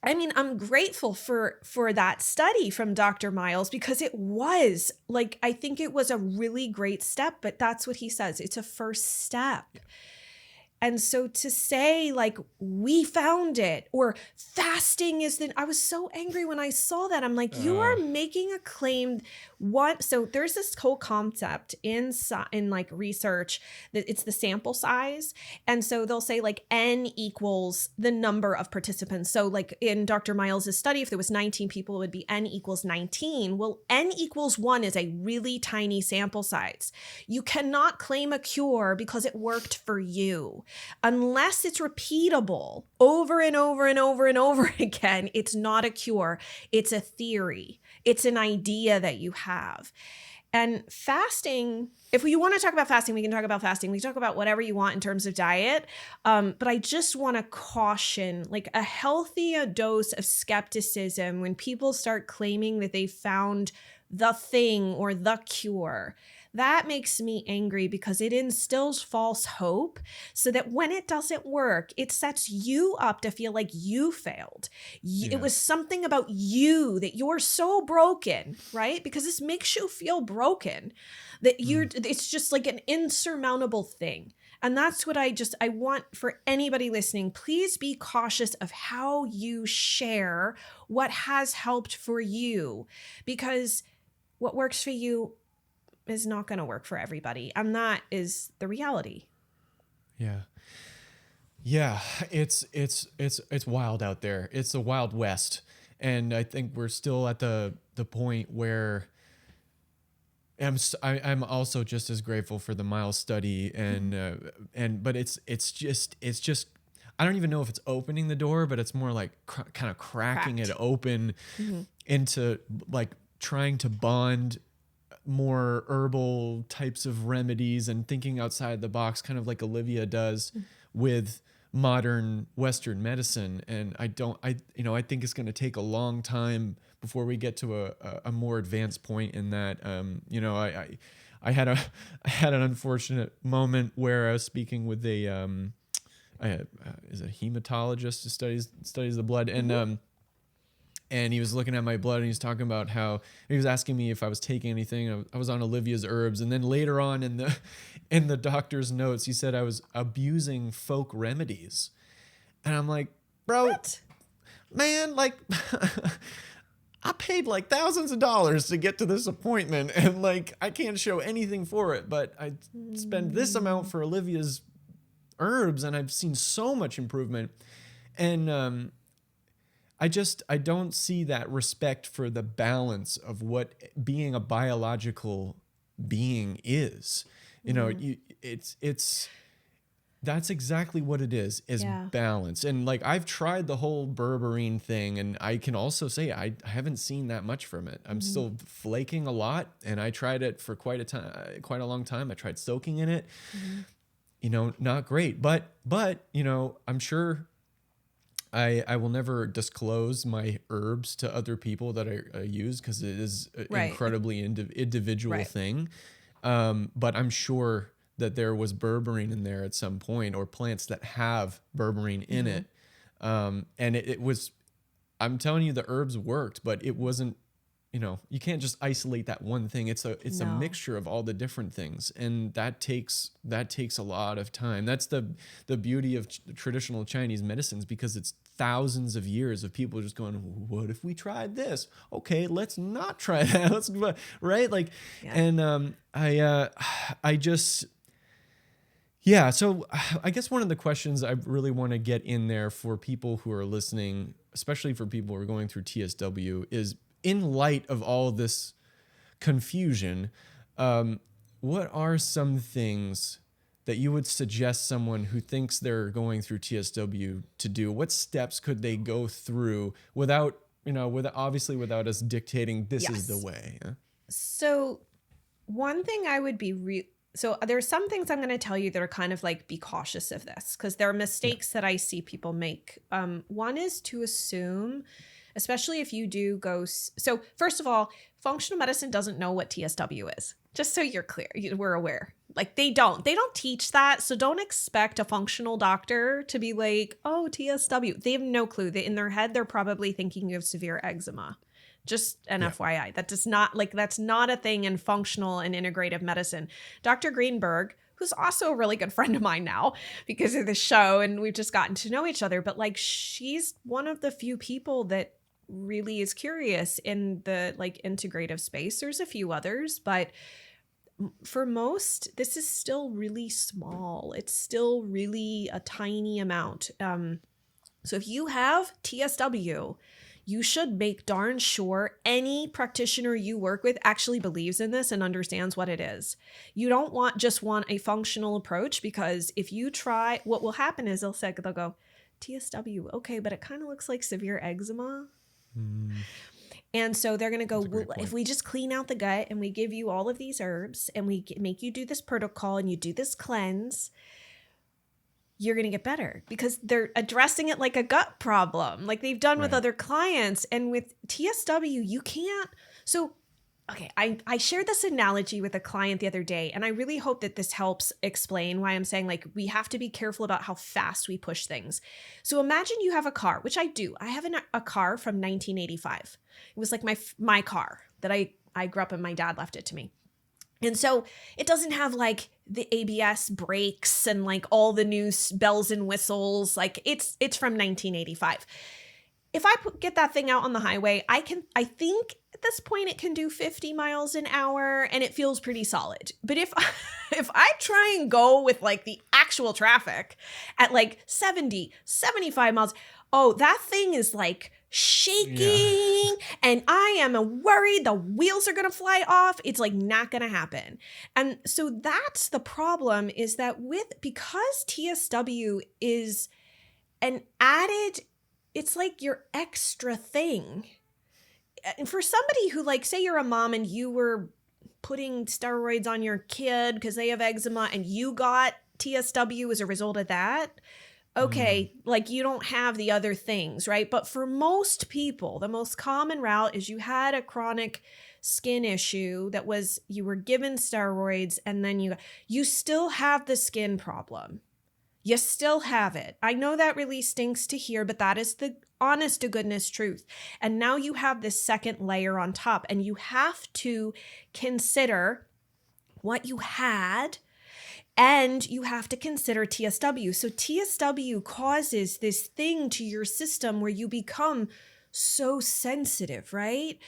I mean, I'm grateful for that study from Dr. Miles, because it was like, I think it was a really great step, but that's what he says. It's a first step. Yeah. And so to say like, we found it, or fasting is I was so angry when I saw that. I'm like, you are making a claim. So there's this whole concept in like research that it's the sample size. And so they'll say like N equals the number of participants. So like in Dr. Miles's study, if there was 19 people, it would be N equals 19. Well, N equals 1 is a really tiny sample size. You cannot claim a cure because it worked for you. Unless it's repeatable over and over and over and over again, it's not a cure. It's a theory. It's an idea that you have. And fasting, if you want to talk about fasting, we can talk about fasting. We can talk about whatever you want in terms of diet. But I just want to caution, like a healthy dose of skepticism when people start claiming that they found the thing or the cure. That makes me angry because it instills false hope so that when it doesn't work, it sets you up to feel like you failed. It was something about you that you're so broken, right? Because this makes you feel broken, that it's just like an insurmountable thing. And that's what I want for anybody listening. Please be cautious of how you share what has helped for you, because what works for you is not going to work for everybody. And that is the reality. Yeah. Yeah. It's wild out there. It's the Wild West. And I think we're still at the point where I'm also just as grateful for the Miles study but it's just, I don't even know if it's opening the door, but it's more like kind of cracking it open into like trying to bond more herbal types of remedies and thinking outside the box, kind of like Olivia does with modern Western medicine. And I think it's going to take a long time before we get to a more advanced point in that. I had an unfortunate moment where I was speaking with a hematologist who studies the blood, and he was looking at my blood and he was talking about how he was asking me if I was taking anything. I was on Olivia's herbs. And then later on in the doctor's notes, he said I was abusing folk remedies. And I'm like, bro, what? Man, like I paid like thousands of dollars to get to this appointment and like, I can't show anything for it, but I spend this amount for Olivia's herbs and I've seen so much improvement. And, I don't see that respect for the balance of what being a biological being is. That's exactly what it is balance. And like, I've tried the whole berberine thing, and I can also say I haven't seen that much from it. I'm still flaking a lot, and I tried it for quite a long time. I tried soaking in it, not great, but I'm sure I will never disclose my herbs to other people that I use, because it is an incredibly individual thing. But I'm sure that there was berberine in there at some point, or plants that have berberine in it. And it was, I'm telling you, the herbs worked, but it wasn't, you can't just isolate that one thing. It's a mixture of all the different things. And that takes a lot of time. That's the beauty of traditional Chinese medicines, because it's thousands of years of people just going, what if we tried this? Okay, let's not try that. Right. Like, and, so I guess one of the questions I really want to get in there for people who are listening, especially for people who are going through TSW, is in light of all this confusion, what are some things that you would suggest someone who thinks they're going through TSW to do? What steps could they go through without, obviously without us dictating this is the way? So one thing I would be so there's some things I'm going to tell you that are kind of like, be cautious of this, because there are mistakes that I see people make. One is to assume, especially if you do go. So first of all, functional medicine doesn't know what TSW is. Just so you're clear, we're aware. Like they don't teach that. So don't expect a functional doctor to be like, oh, TSW. They have no clue. In their head, they're probably thinking you have severe eczema. Just an FYI. That's not a thing in functional and integrative medicine. Dr. Greenberg, who's also a really good friend of mine now because of the show, and we've just gotten to know each other, but like she's one of the few people that really is curious in the like integrative space. There's a few others, but for most, this is still really small. It's still really a tiny amount. So if you have TSW, you should make darn sure any practitioner you work with actually believes in this and understands what it is. You don't want a functional approach, because if you try, what will happen is they'll go, TSW, okay, but it kind of looks like severe eczema. And so they're going to go, well, if we just clean out the gut and we give you all of these herbs and we make you do this protocol and you do this cleanse, you're going to get better, because they're addressing it like a gut problem, like they've done with other clients. And with TSW, you can't. So, okay, I shared this analogy with a client the other day, and I really hope that this helps explain why I'm saying like we have to be careful about how fast we push things. So imagine you have a car, which I do. I have a car from 1985. It was like my car that I grew up in. My dad left it to me. And so it doesn't have like the ABS brakes and like all the new bells and whistles. Like it's from 1985. If I get that thing out on the highway, I think at this point it can do 50 miles an hour and it feels pretty solid. But if I try and go with like the actual traffic at like 70, 75 miles, oh, that thing is like shaking and I am worried the wheels are going to fly off. It's like not going to happen. And so that's the problem, is that because TSW is an added, it's like your extra thing. And for somebody who, like, say you're a mom and you were putting steroids on your kid because they have eczema and you got TSW as a result of that, okay, like you don't have the other things, right? But for most people, the most common route is you had a chronic skin issue that was, you were given steroids and then you still have the skin problem. You still have it. I know that really stinks to hear, but that is the honest to goodness truth. And now you have this second layer on top, and you have to consider what you had, and you have to consider TSW. So TSW causes this thing to your system where you become so sensitive, right?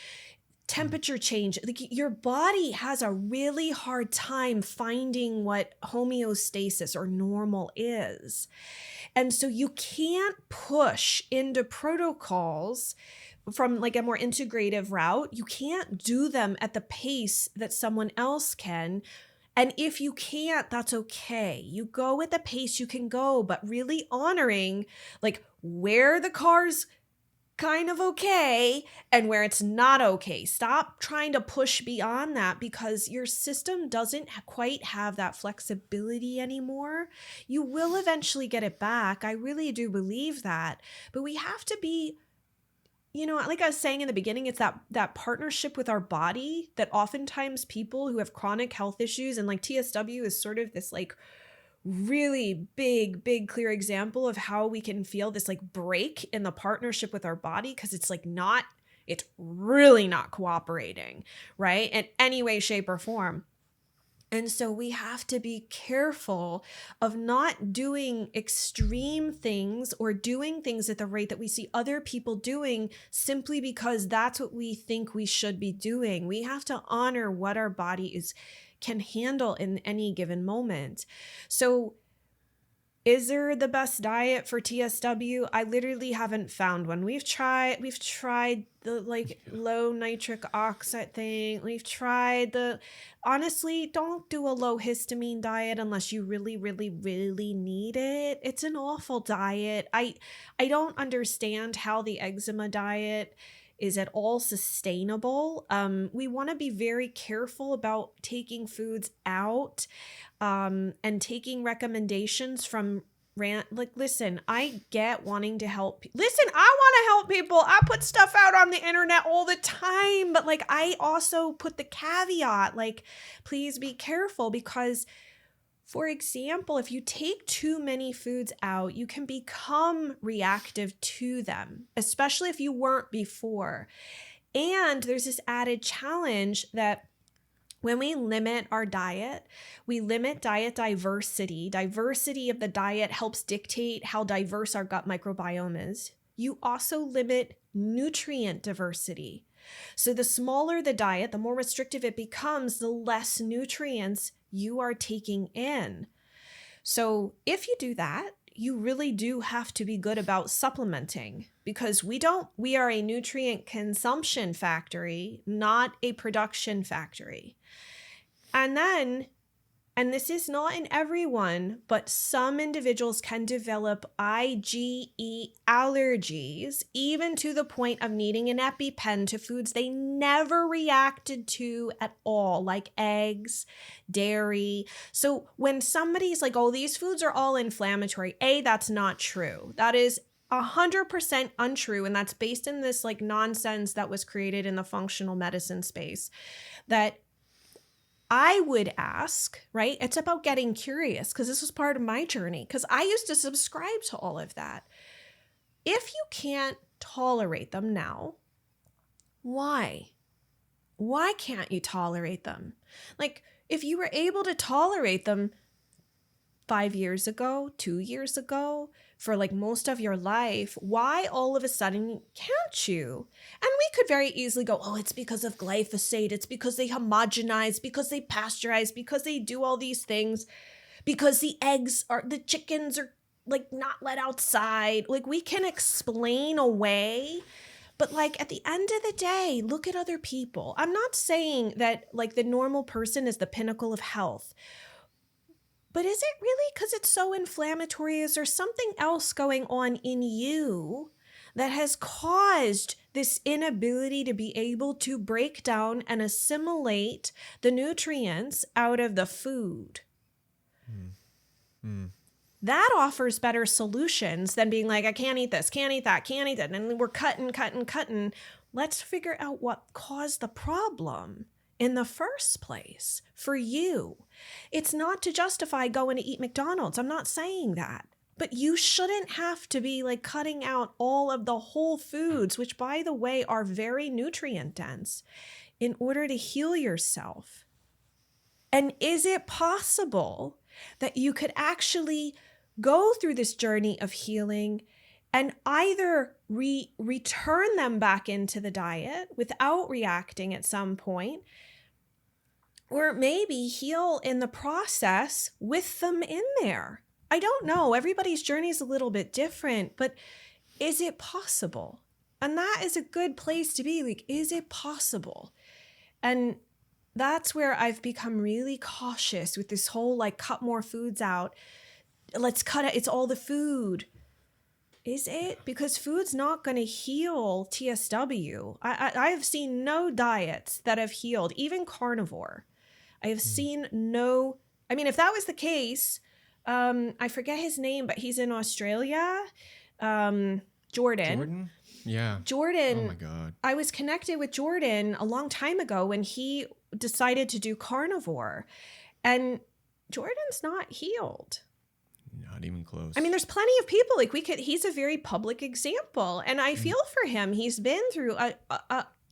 Temperature change, like your body has a really hard time finding what homeostasis or normal is. And so you can't push into protocols from like a more integrative route. You can't do them at the pace that someone else can. And if you can't, that's okay. You go at the pace you can go, but really honoring like where the car's kind of okay and where it's not okay. Stop trying to push beyond that, because your system doesn't quite have that flexibility anymore. You will eventually get it back. I really do believe that. But we have to be, like I was saying in the beginning, it's that partnership with our body that oftentimes people who have chronic health issues, and like TSW is sort of this like really big clear example of how we can feel this like break in the partnership with our body, because it's really not cooperating, right, in any way, shape, or form. And so we have to be careful of not doing extreme things or doing things at the rate that we see other people doing simply because that's what we think we should be doing. We have to honor what our body can handle in any given moment. So Is there the best diet for TSW? I literally haven't found one. We've tried the like low nitric oxide thing. We've tried honestly, don't do a low histamine diet unless you really, really, really need it. It's an awful diet. I don't understand how the eczema diet is at all sustainable. We want to be very careful about taking foods out and taking recommendations from listen, I get wanting to help. Listen, I want to help people. I put stuff out on the internet all the time, but like I also put the caveat, like, please be careful because, for example, if you take too many foods out, you can become reactive to them, especially if you weren't before. And there's this added challenge that when we limit our diet, we limit diet diversity. Diversity of the diet helps dictate how diverse our gut microbiome is. You also limit nutrient diversity. So the smaller the diet, the more restrictive it becomes, the less nutrients you are taking in. So if you do that, you really do have to be good about supplementing because we are a nutrient consumption factory, not a production factory. And this is not in everyone, but some individuals can develop IgE allergies, even to the point of needing an EpiPen to foods they never reacted to at all, like eggs, dairy. So when somebody's like, oh, these foods are all inflammatory, that's not true. That is 100% untrue. And that's based in this like nonsense that was created in the functional medicine space that I would ask, right? It's about getting curious because this was part of my journey because I used to subscribe to all of that. If you can't tolerate them now, why? Why can't you tolerate them? Like if you were able to tolerate them 5 years ago, 2 years ago, for like most of your life, why all of a sudden can't you? And we could very easily go, oh, it's because of glyphosate. It's because they homogenize, because they pasteurize, because they do all these things, because the chickens are like not let outside. Like we can explain away. But like at the end of the day, look at other people. I'm not saying that like the normal person is the pinnacle of health. But is it really because it's so inflammatory? Is there something else going on in you that has caused this inability to be able to break down and assimilate the nutrients out of the food? That offers better solutions than being like, I can't eat this, can't eat that, can't eat that. And we're cutting. Let's figure out what caused the problem in the first place for you. It's not to justify going to eat McDonald's. I'm not saying that. But you shouldn't have to be like cutting out all of the whole foods, which by the way are very nutrient dense, in order to heal yourself. And is it possible that you could actually go through this journey of healing and either return them back into the diet without reacting at some point, or maybe heal in the process with them in there? I don't know. Everybody's journey is a little bit different, but is it possible? And that is a good place to be. Like, is it possible? And that's where I've become really cautious with this whole like cut more foods out. Let's cut it. It's all the food. Is it? Because food's not going to heal TSW. I have seen no diets that have healed, even carnivore. I have seen no, I mean, if that was the case, I forget his name, but he's in Australia. Jordan. Jordan? Yeah. Jordan. Oh my God. I was connected with Jordan a long time ago when he decided to do carnivore. And Jordan's not healed. Not even close. I mean, there's plenty of people like he's a very public example. And I feel for him. He's been through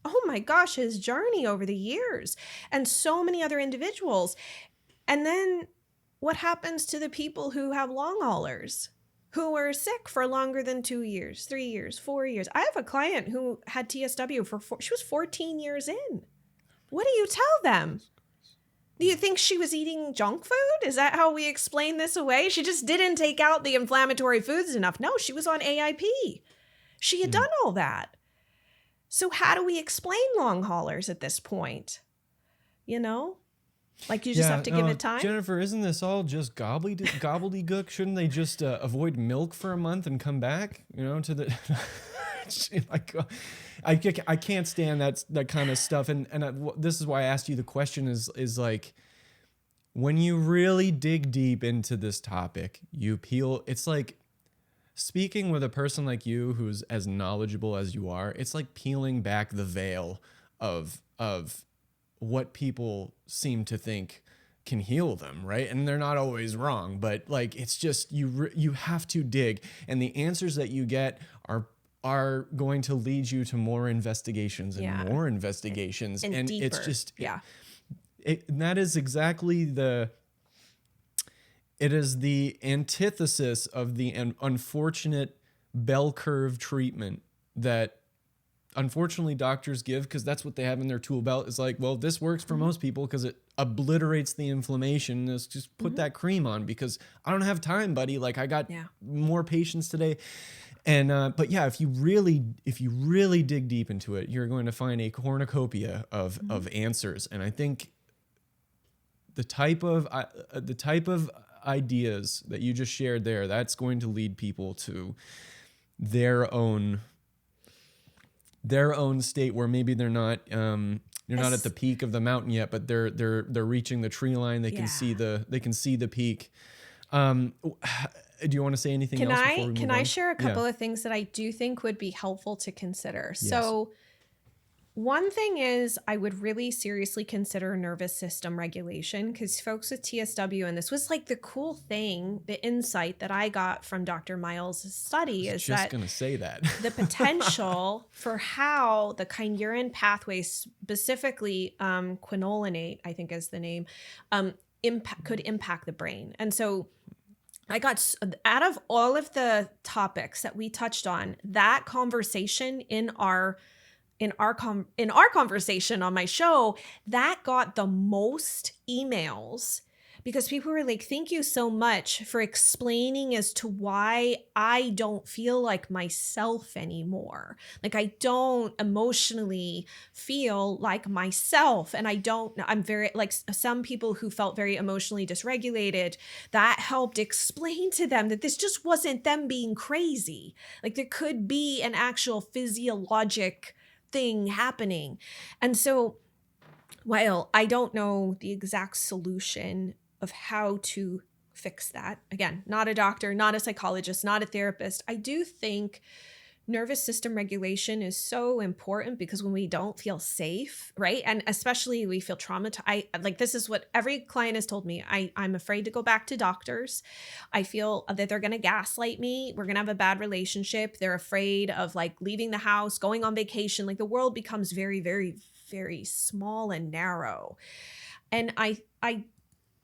oh my gosh, his journey over the years, and so many other individuals. And then what happens to the people who have long haulers who were sick for longer than 2 years, 3 years, 4 years? I have a client who had TSW she was 14 years in. What do you tell them? Do you think she was eating junk food? Is that how we explain this away? She just didn't take out the inflammatory foods enough. No, she was on AIP. She had done all that. So how do we explain long haulers at this point? You know? Like you just have to give it time? Jennifer, isn't this all just gobbledygook? Shouldn't they just avoid milk for a month and come back, to the... like, I can't stand that kind of stuff. And this is why I asked you the question is like, when you really dig deep into this topic, you peel, it's like speaking with a person like you who's as knowledgeable as you are, it's like peeling back the veil of what people seem to think can heal them, right? And they're not always wrong, but like, it's just, you have to dig, and the answers that you get are going to lead you to more investigations and more investigations. And deeper. It's just, that is exactly it is the antithesis of the unfortunate bell curve treatment that unfortunately doctors give, because that's what they have in their tool belt. It's like, well, this works for most people because it obliterates the inflammation. Let's just put that cream on because I don't have time, buddy. Like I got more patients today. And, but yeah, if you really dig deep into it, you're going to find a cornucopia of answers. And I think the type of ideas that you just shared there, that's going to lead people to their own state where maybe they're not not at the peak of the mountain yet, but they're reaching the tree line. They can see the peak. Do you want to say anything else before we move Can on? I share a couple of things that I do think would be helpful to consider? Yes. So one thing is I would really seriously consider nervous system regulation, because folks with TSW, and this was like the cool thing, the insight that I got from Dr. Miles' study is that going to say that the potential for how the kynurenine pathway, specifically quinolinate, I think is the name, could impact the brain. And so I got, out of all of the topics that we touched on, that conversation in our conversation on my show, that got the most emails, because people were like, thank you so much for explaining as to why I don't feel like myself anymore. Like I don't emotionally feel like myself. And I'm very, like some people who felt very emotionally dysregulated, that helped explain to them that this just wasn't them being crazy. Like there could be an actual physiologic thing happening. And so while I don't know the exact solution of how to fix that, again, not a doctor, not a psychologist, not a therapist, I do think nervous system regulation is so important, because when we don't feel safe, right? And especially we feel traumatized. Like this is what every client has told me. I'm afraid to go back to doctors. I feel that they're going to gaslight me. We're going to have a bad relationship. They're afraid of like leaving the house, going on vacation. Like the world becomes very, very, very small and narrow. And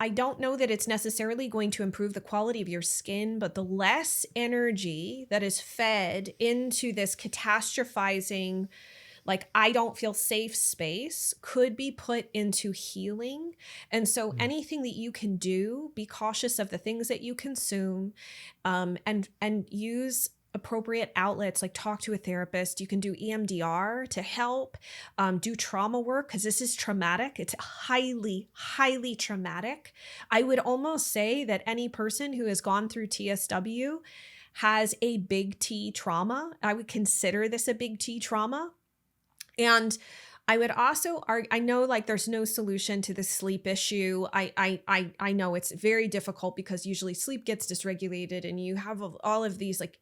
I don't know that it's necessarily going to improve the quality of your skin, but the less energy that is fed into this catastrophizing, like I don't feel safe space, could be put into healing. And so anything that you can do, be cautious of the things that you consume, and use appropriate outlets, like talk to a therapist. You can do EMDR to help, do trauma work, because this is traumatic. It's highly, highly traumatic. I would almost say that any person who has gone through TSW has a big T trauma. I would consider this a big T trauma. And I would also argue, I know like there's no solution to the sleep issue. I know it's very difficult, because usually sleep gets dysregulated and you have all of these like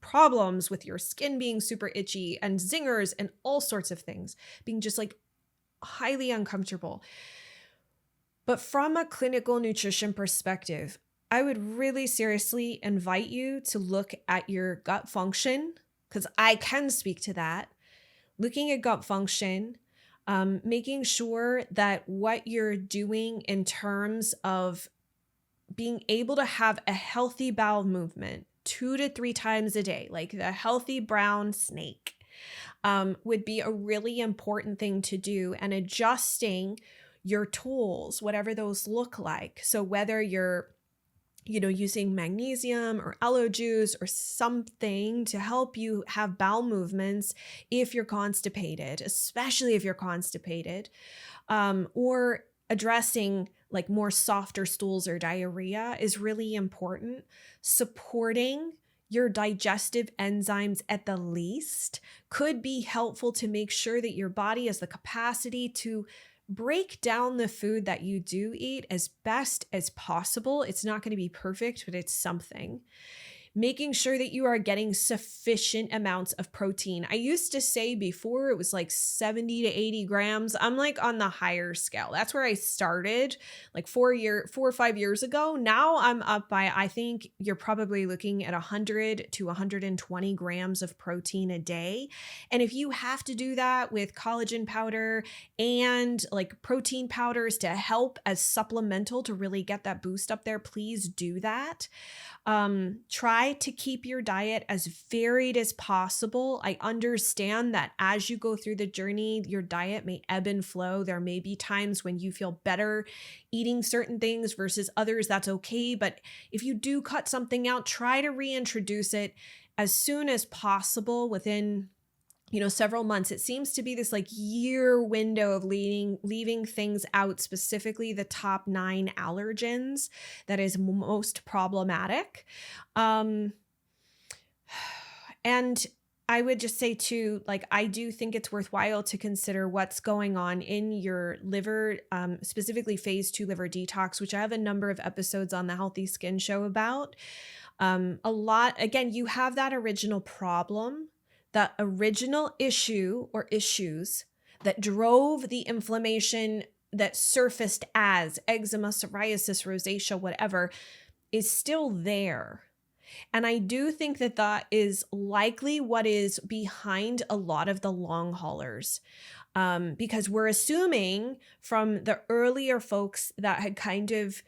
problems with your skin being super itchy and zingers and all sorts of things, being just like highly uncomfortable. But from a clinical nutrition perspective, I would really seriously invite you to look at your gut function, because I can speak to that. Looking at gut function, making sure that what you're doing in terms of being able to have a healthy bowel movement 2 to 3 times a day, like the healthy brown snake, would be a really important thing to do, and adjusting your tools, whatever those look like. So whether you're using magnesium or aloe juice or something to help you have bowel movements if you're constipated, especially if you're constipated, or addressing like more softer stools or diarrhea is really important. Supporting your digestive enzymes at the least could be helpful to make sure that your body has the capacity to break down the food that you do eat as best as possible. It's not going to be perfect, but it's something. Making sure that you are getting sufficient amounts of protein. I used to say before it was like 70 to 80 grams. I'm like on the higher scale. That's where I started like 4 or 5 years ago. Now I'm up by, I think you're probably looking at 100 to 120 grams of protein a day. And if you have to do that with collagen powder and like protein powders to help as supplemental to really get that boost up there, please do that. Try to keep your diet as varied as possible. I understand that as you go through the journey, your diet may ebb and flow. There may be times when you feel better eating certain things versus others. That's okay. But if you do cut something out, try to reintroduce it as soon as possible within several months. It seems to be this like year window of leaving things out, specifically the top 9 allergens that is most problematic. And I would just say too, like, I do think it's worthwhile to consider what's going on in your liver, specifically phase 2 liver detox, which I have a number of episodes on the Healthy Skin Show about. Again, you have that original problem, that original issue or issues that drove the inflammation that surfaced as eczema, psoriasis, rosacea, whatever, is still there. And I do think that that is likely what is behind a lot of the long haulers. Because we're assuming from the earlier folks that had kind of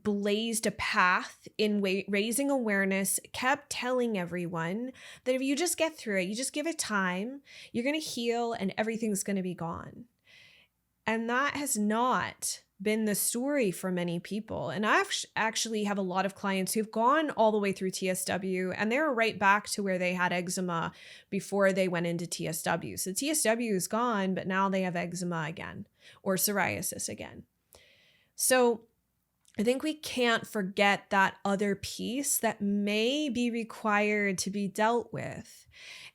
blazed a path in raising awareness, kept telling everyone that if you just get through it, you just give it time, you're going to heal and everything's going to be gone. And that has not been the story for many people. And I actually have a lot of clients who've gone all the way through TSW and they're right back to where they had eczema before they went into TSW. So TSW is gone, but now they have eczema again or psoriasis again. So I think we can't forget that other piece that may be required to be dealt with.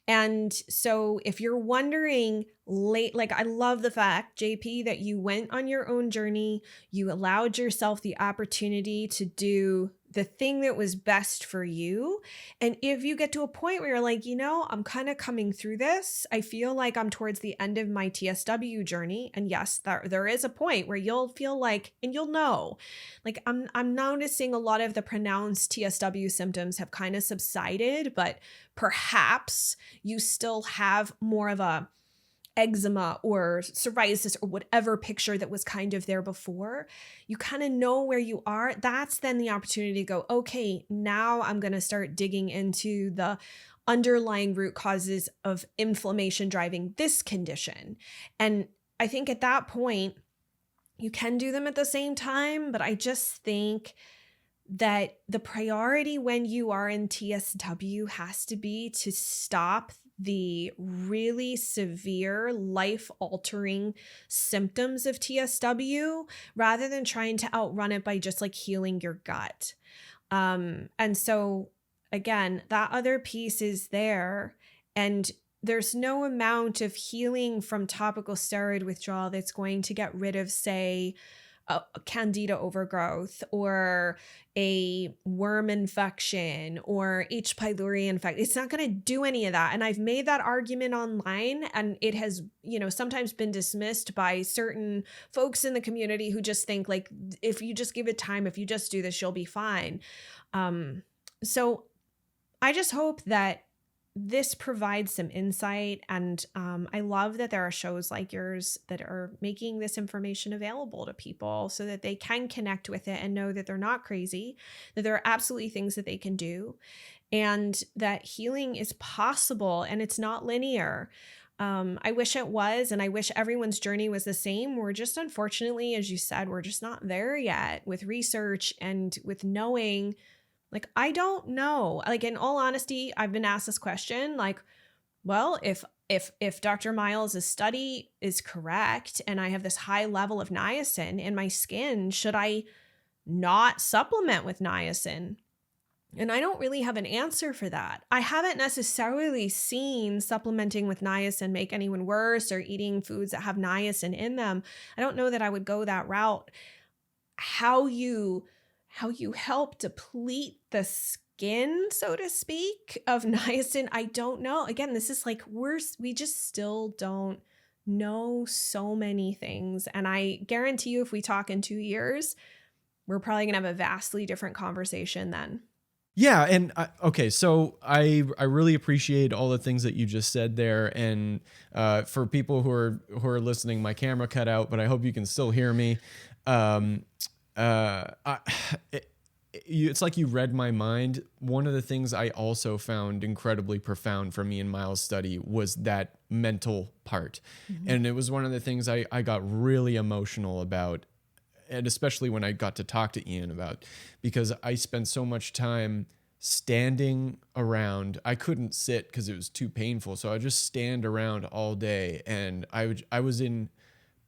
And so if you're wondering like I love the fact, JP, that you went on your own journey, you allowed yourself the opportunity to do the thing that was best for you. And if you get to a point where you're like, I'm kind of coming through this, I feel like I'm towards the end of my TSW journey. And yes, there is a point where you'll feel like, and you'll know, like I'm noticing a lot of the pronounced TSW symptoms have kind of subsided, but perhaps you still have more of a eczema or psoriasis or whatever picture that was kind of there before. You kind of know where you are. That's then the opportunity to go, okay, now I'm going to start digging into the underlying root causes of inflammation driving this condition. And I think at that point, you can do them at the same time, but I just think that the priority when you are in TSW has to be to stop the really severe life-altering symptoms of TSW rather than trying to outrun it by just like healing your gut. And so again, that other piece is there, and there's no amount of healing from topical steroid withdrawal that's going to get rid of, say, a candida overgrowth or a worm infection or H. pylori infection. It's not going to do any of that. And I've made that argument online, and it has, sometimes been dismissed by certain folks in the community who just think like, if you just give it time, if you just do this, you'll be fine. So I just hope that this provides some insight, and I love that there are shows like yours that are making this information available to people so that they can connect with it and know that they're not crazy, that there are absolutely things that they can do, and that healing is possible and it's not linear. I wish it was, and I wish everyone's journey was the same. We're just, unfortunately, as you said, we're just not there yet with research and with knowing. Like, I don't know. Like, in all honesty, I've been asked this question, like, well, if Dr. Miles' study is correct and I have this high level of niacin in my skin, should I not supplement with niacin? And I don't really have an answer for that. I haven't necessarily seen supplementing with niacin make anyone worse or eating foods that have niacin in them. I don't know that I would go that route. How you help deplete the skin, so to speak, of niacin, I don't know. Again, this is like we just still don't know so many things. And I guarantee you, if we talk in 2 years, we're probably going to have a vastly different conversation then. Yeah. And okay, so I really appreciate all the things that you just said there. And for people who are listening, my camera cut out, but I hope you can still hear me. It's like you read my mind. One of the things I also found incredibly profound for me in Miles' study was that mental part. Mm-hmm. And it was one of the things I got really emotional about, and especially when I got to talk to Ian about, because I spent so much time standing around. I couldn't sit because it was too painful. So I would just stand around all day, and I was in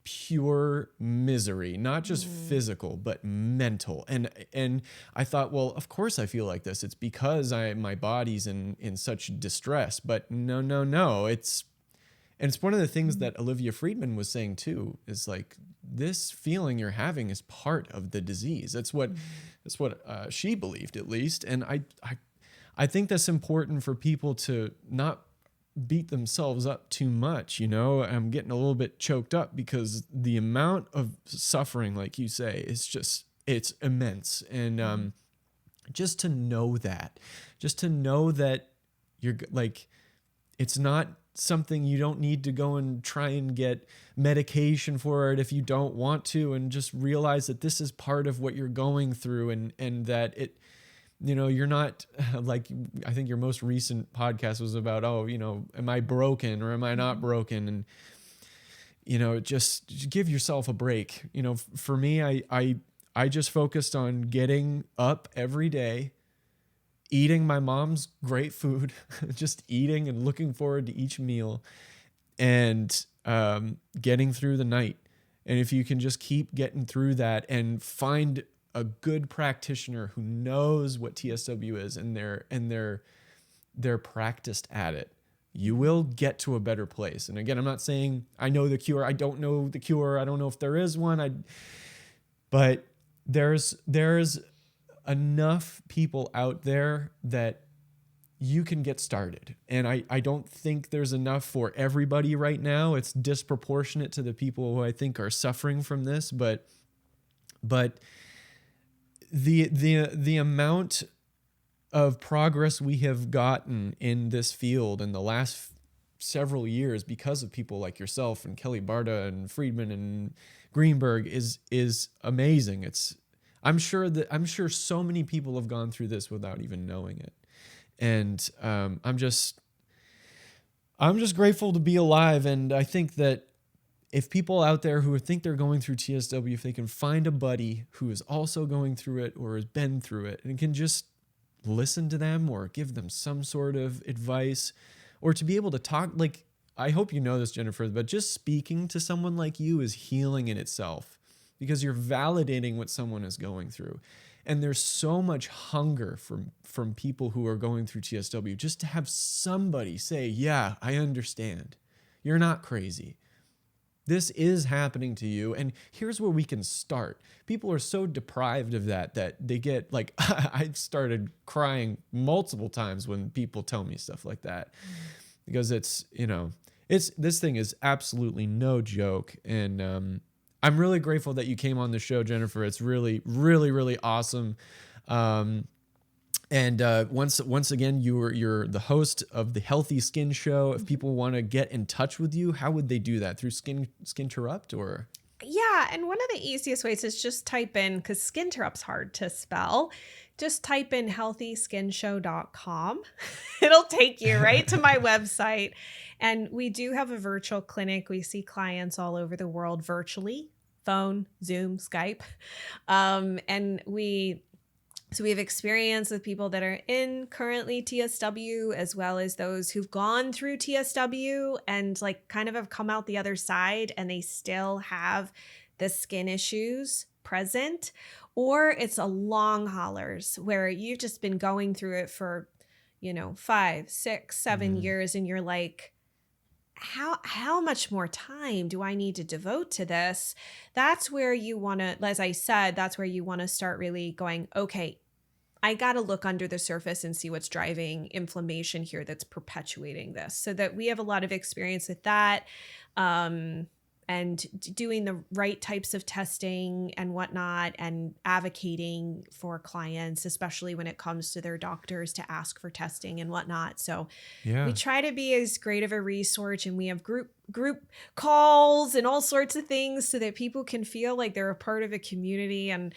pure misery, not just physical, but mental. And I thought, well, of course I feel like this. It's because my body's in such distress. But no. It's one of the things that Olivia Friedman was saying too, is like, this feeling you're having is part of the disease. That's what she believed, at least. And I think that's important for people to not beat themselves up too much. I'm getting a little bit choked up because the amount of suffering, like you say, is it's immense. And just to know that you're like, it's not something you don't need to go and try and get medication for it if you don't want to, and just realize that this is part of what you're going through, and that it, you're not like, I think your most recent podcast was about, am I broken or am I not broken? And, just give yourself a break. For me, I just focused on getting up every day, eating my mom's great food, just eating and looking forward to each meal, and getting through the night. And if you can just keep getting through that and find a good practitioner who knows what TSW is and they're practiced at it, you will get to a better place. And again, I'm not saying I know the cure. I don't know the cure. I don't know if there is one. But there's enough people out there that you can get started. And I don't think there's enough for everybody right now. It's disproportionate to the people who I think are suffering from this, but the amount of progress we have gotten in this field in the last several years because of people like yourself and Kelly Barta and Friedman and Greenberg is amazing. I'm sure so many people have gone through this without even knowing it. And I'm just grateful to be alive. And I think that if people out there who think they're going through TSW, if they can find a buddy who is also going through it or has been through it and can just listen to them or give them some sort of advice, or to be able to talk, like, I hope you know this, Jennifer, but just speaking to someone like you is healing in itself, because you're validating what someone is going through. And there's so much hunger from people who are going through TSW, just to have somebody say, yeah, I understand. You're not crazy. This is happening to you. And here's where we can start. People are so deprived of that they get like, I've started crying multiple times when people tell me stuff like that, because this thing is absolutely no joke. And I'm really grateful that you came on the show, Jennifer. It's really, really, really awesome. And once again, you're the host of the Healthy Skin Show. If people want to get in touch with you, how would they do that? Through Skinterrupt or? Yeah, Yeah. And one of the easiest ways is just type in, because Skinterrupt's hard to spell, just type in healthyskinshow.com. It'll take you right to my website. And we do have a virtual clinic. We see clients all over the world virtually, phone, Zoom, Skype. So we have experience with people that are in currently TSW, as well as those who've gone through TSW and like kind of have come out the other side and they still have the skin issues present. Or it's a long haulers where you've just been going through it for, 5, 6, 7 years. And you're like, how much more time do I need to devote to this? That's where you want to, as I said, that's where you want to start really going, okay, I got to look under the surface and see what's driving inflammation here that's perpetuating this. So that we have a lot of experience with that, and doing the right types of testing and whatnot, and advocating for clients, especially when it comes to their doctors, to ask for testing and whatnot. So we try to be as great of a resource, and we have group calls and all sorts of things so that people can feel like they're a part of a community. And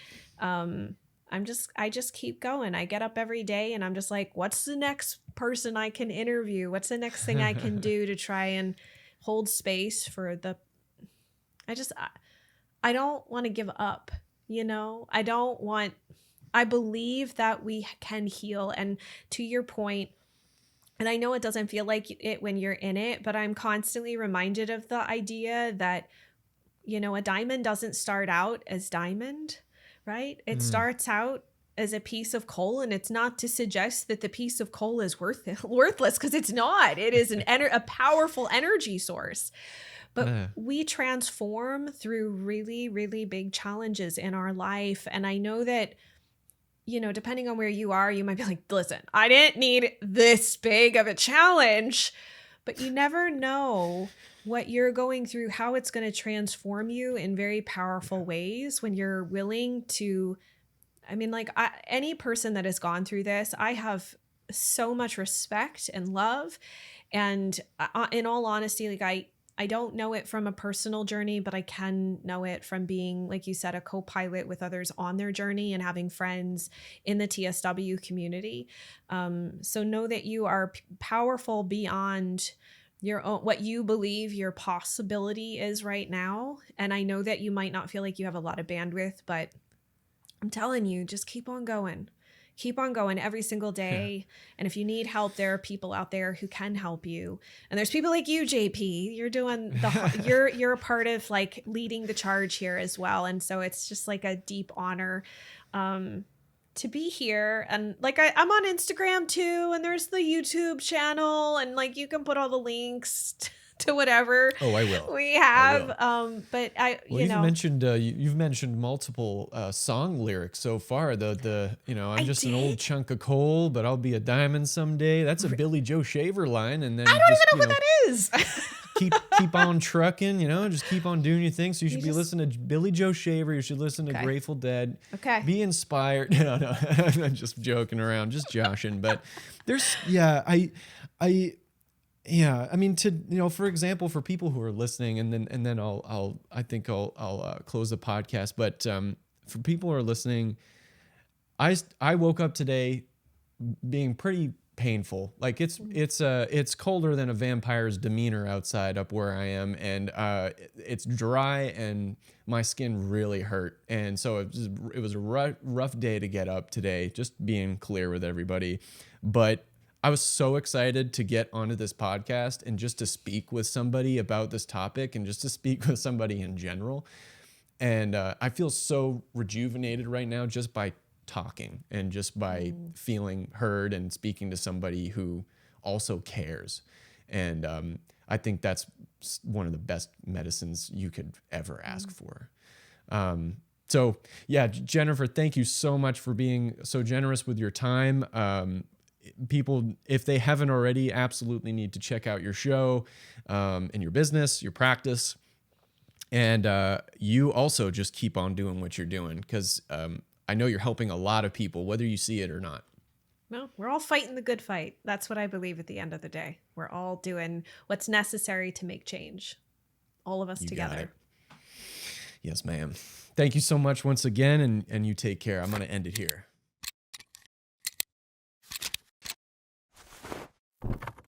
I just keep going. I get up every day and I'm just like, what's the next person I can interview? What's the next thing I can do to try and hold space for I don't want to give up, I believe that we can heal. And to your point, and I know it doesn't feel like it when you're in it, but I'm constantly reminded of the idea that, a diamond doesn't start out as diamond. Right? It starts out as a piece of coal, and it's not to suggest that the piece of coal is worthless, because it's not. It is a powerful energy source. But we transform through really, really big challenges in our life. And I know that, depending on where you are, you might be like, listen, I didn't need this big of a challenge. But you never know what you're going through, how it's going to transform you in very powerful ways when you're willing to. Any person that has gone through this, I have so much respect and love. And in all honesty, I don't know it from a personal journey, but I can know it from being, like you said, a co-pilot with others on their journey and having friends in the TSW community. So know that you are powerful beyond your own, what you believe your possibility is right now. And I know that you might not feel like you have a lot of bandwidth, but I'm telling you, just keep on going. Keep on going every single day. Yeah. And if you need help, there are people out there who can help you. And there's people like you, JP. You're doing you're a part of like leading the charge here as well. And so it's just like a deep honor to be here. And like I'm on Instagram too, and there's the YouTube channel, and like you can put all the links to whatever. Oh, I will. We have, but you've mentioned multiple song lyrics so far. I'm just an old chunk of coal, but I'll be a diamond someday. That's a Billy Joe Shaver line, and then I don't even know what that is. keep on trucking, just keep on doing your thing. So you should be listening to Billy Joe Shaver. You should listen to Grateful Dead. Okay. Be inspired. No, I'm just joking around, just joshing. But there's, for example, for people who are listening, and then I'll close the podcast. But for people who are listening, I woke up today being pretty painful. Like it's colder than a vampire's demeanor outside up where I am, and it's dry, and my skin really hurt. And so it was a rough day to get up today. Just being clear with everybody, but I was so excited to get onto this podcast and just to speak with somebody about this topic, and just to speak with somebody in general. And I feel so rejuvenated right now just by talking and just by feeling heard and speaking to somebody who also cares. And I think that's one of the best medicines you could ever ask for. So yeah, Jennifer, thank you so much for being so generous with your time. People, if they haven't already, absolutely need to check out your show, and your business, your practice. And you also just keep on doing what you're doing, because I know you're helping a lot of people, whether you see it or not. Well, we're all fighting the good fight. That's what I believe at the end of the day. We're all doing what's necessary to make change. All of us together. Yes, ma'am. Thank you so much once again, and you take care. I'm going to end it here.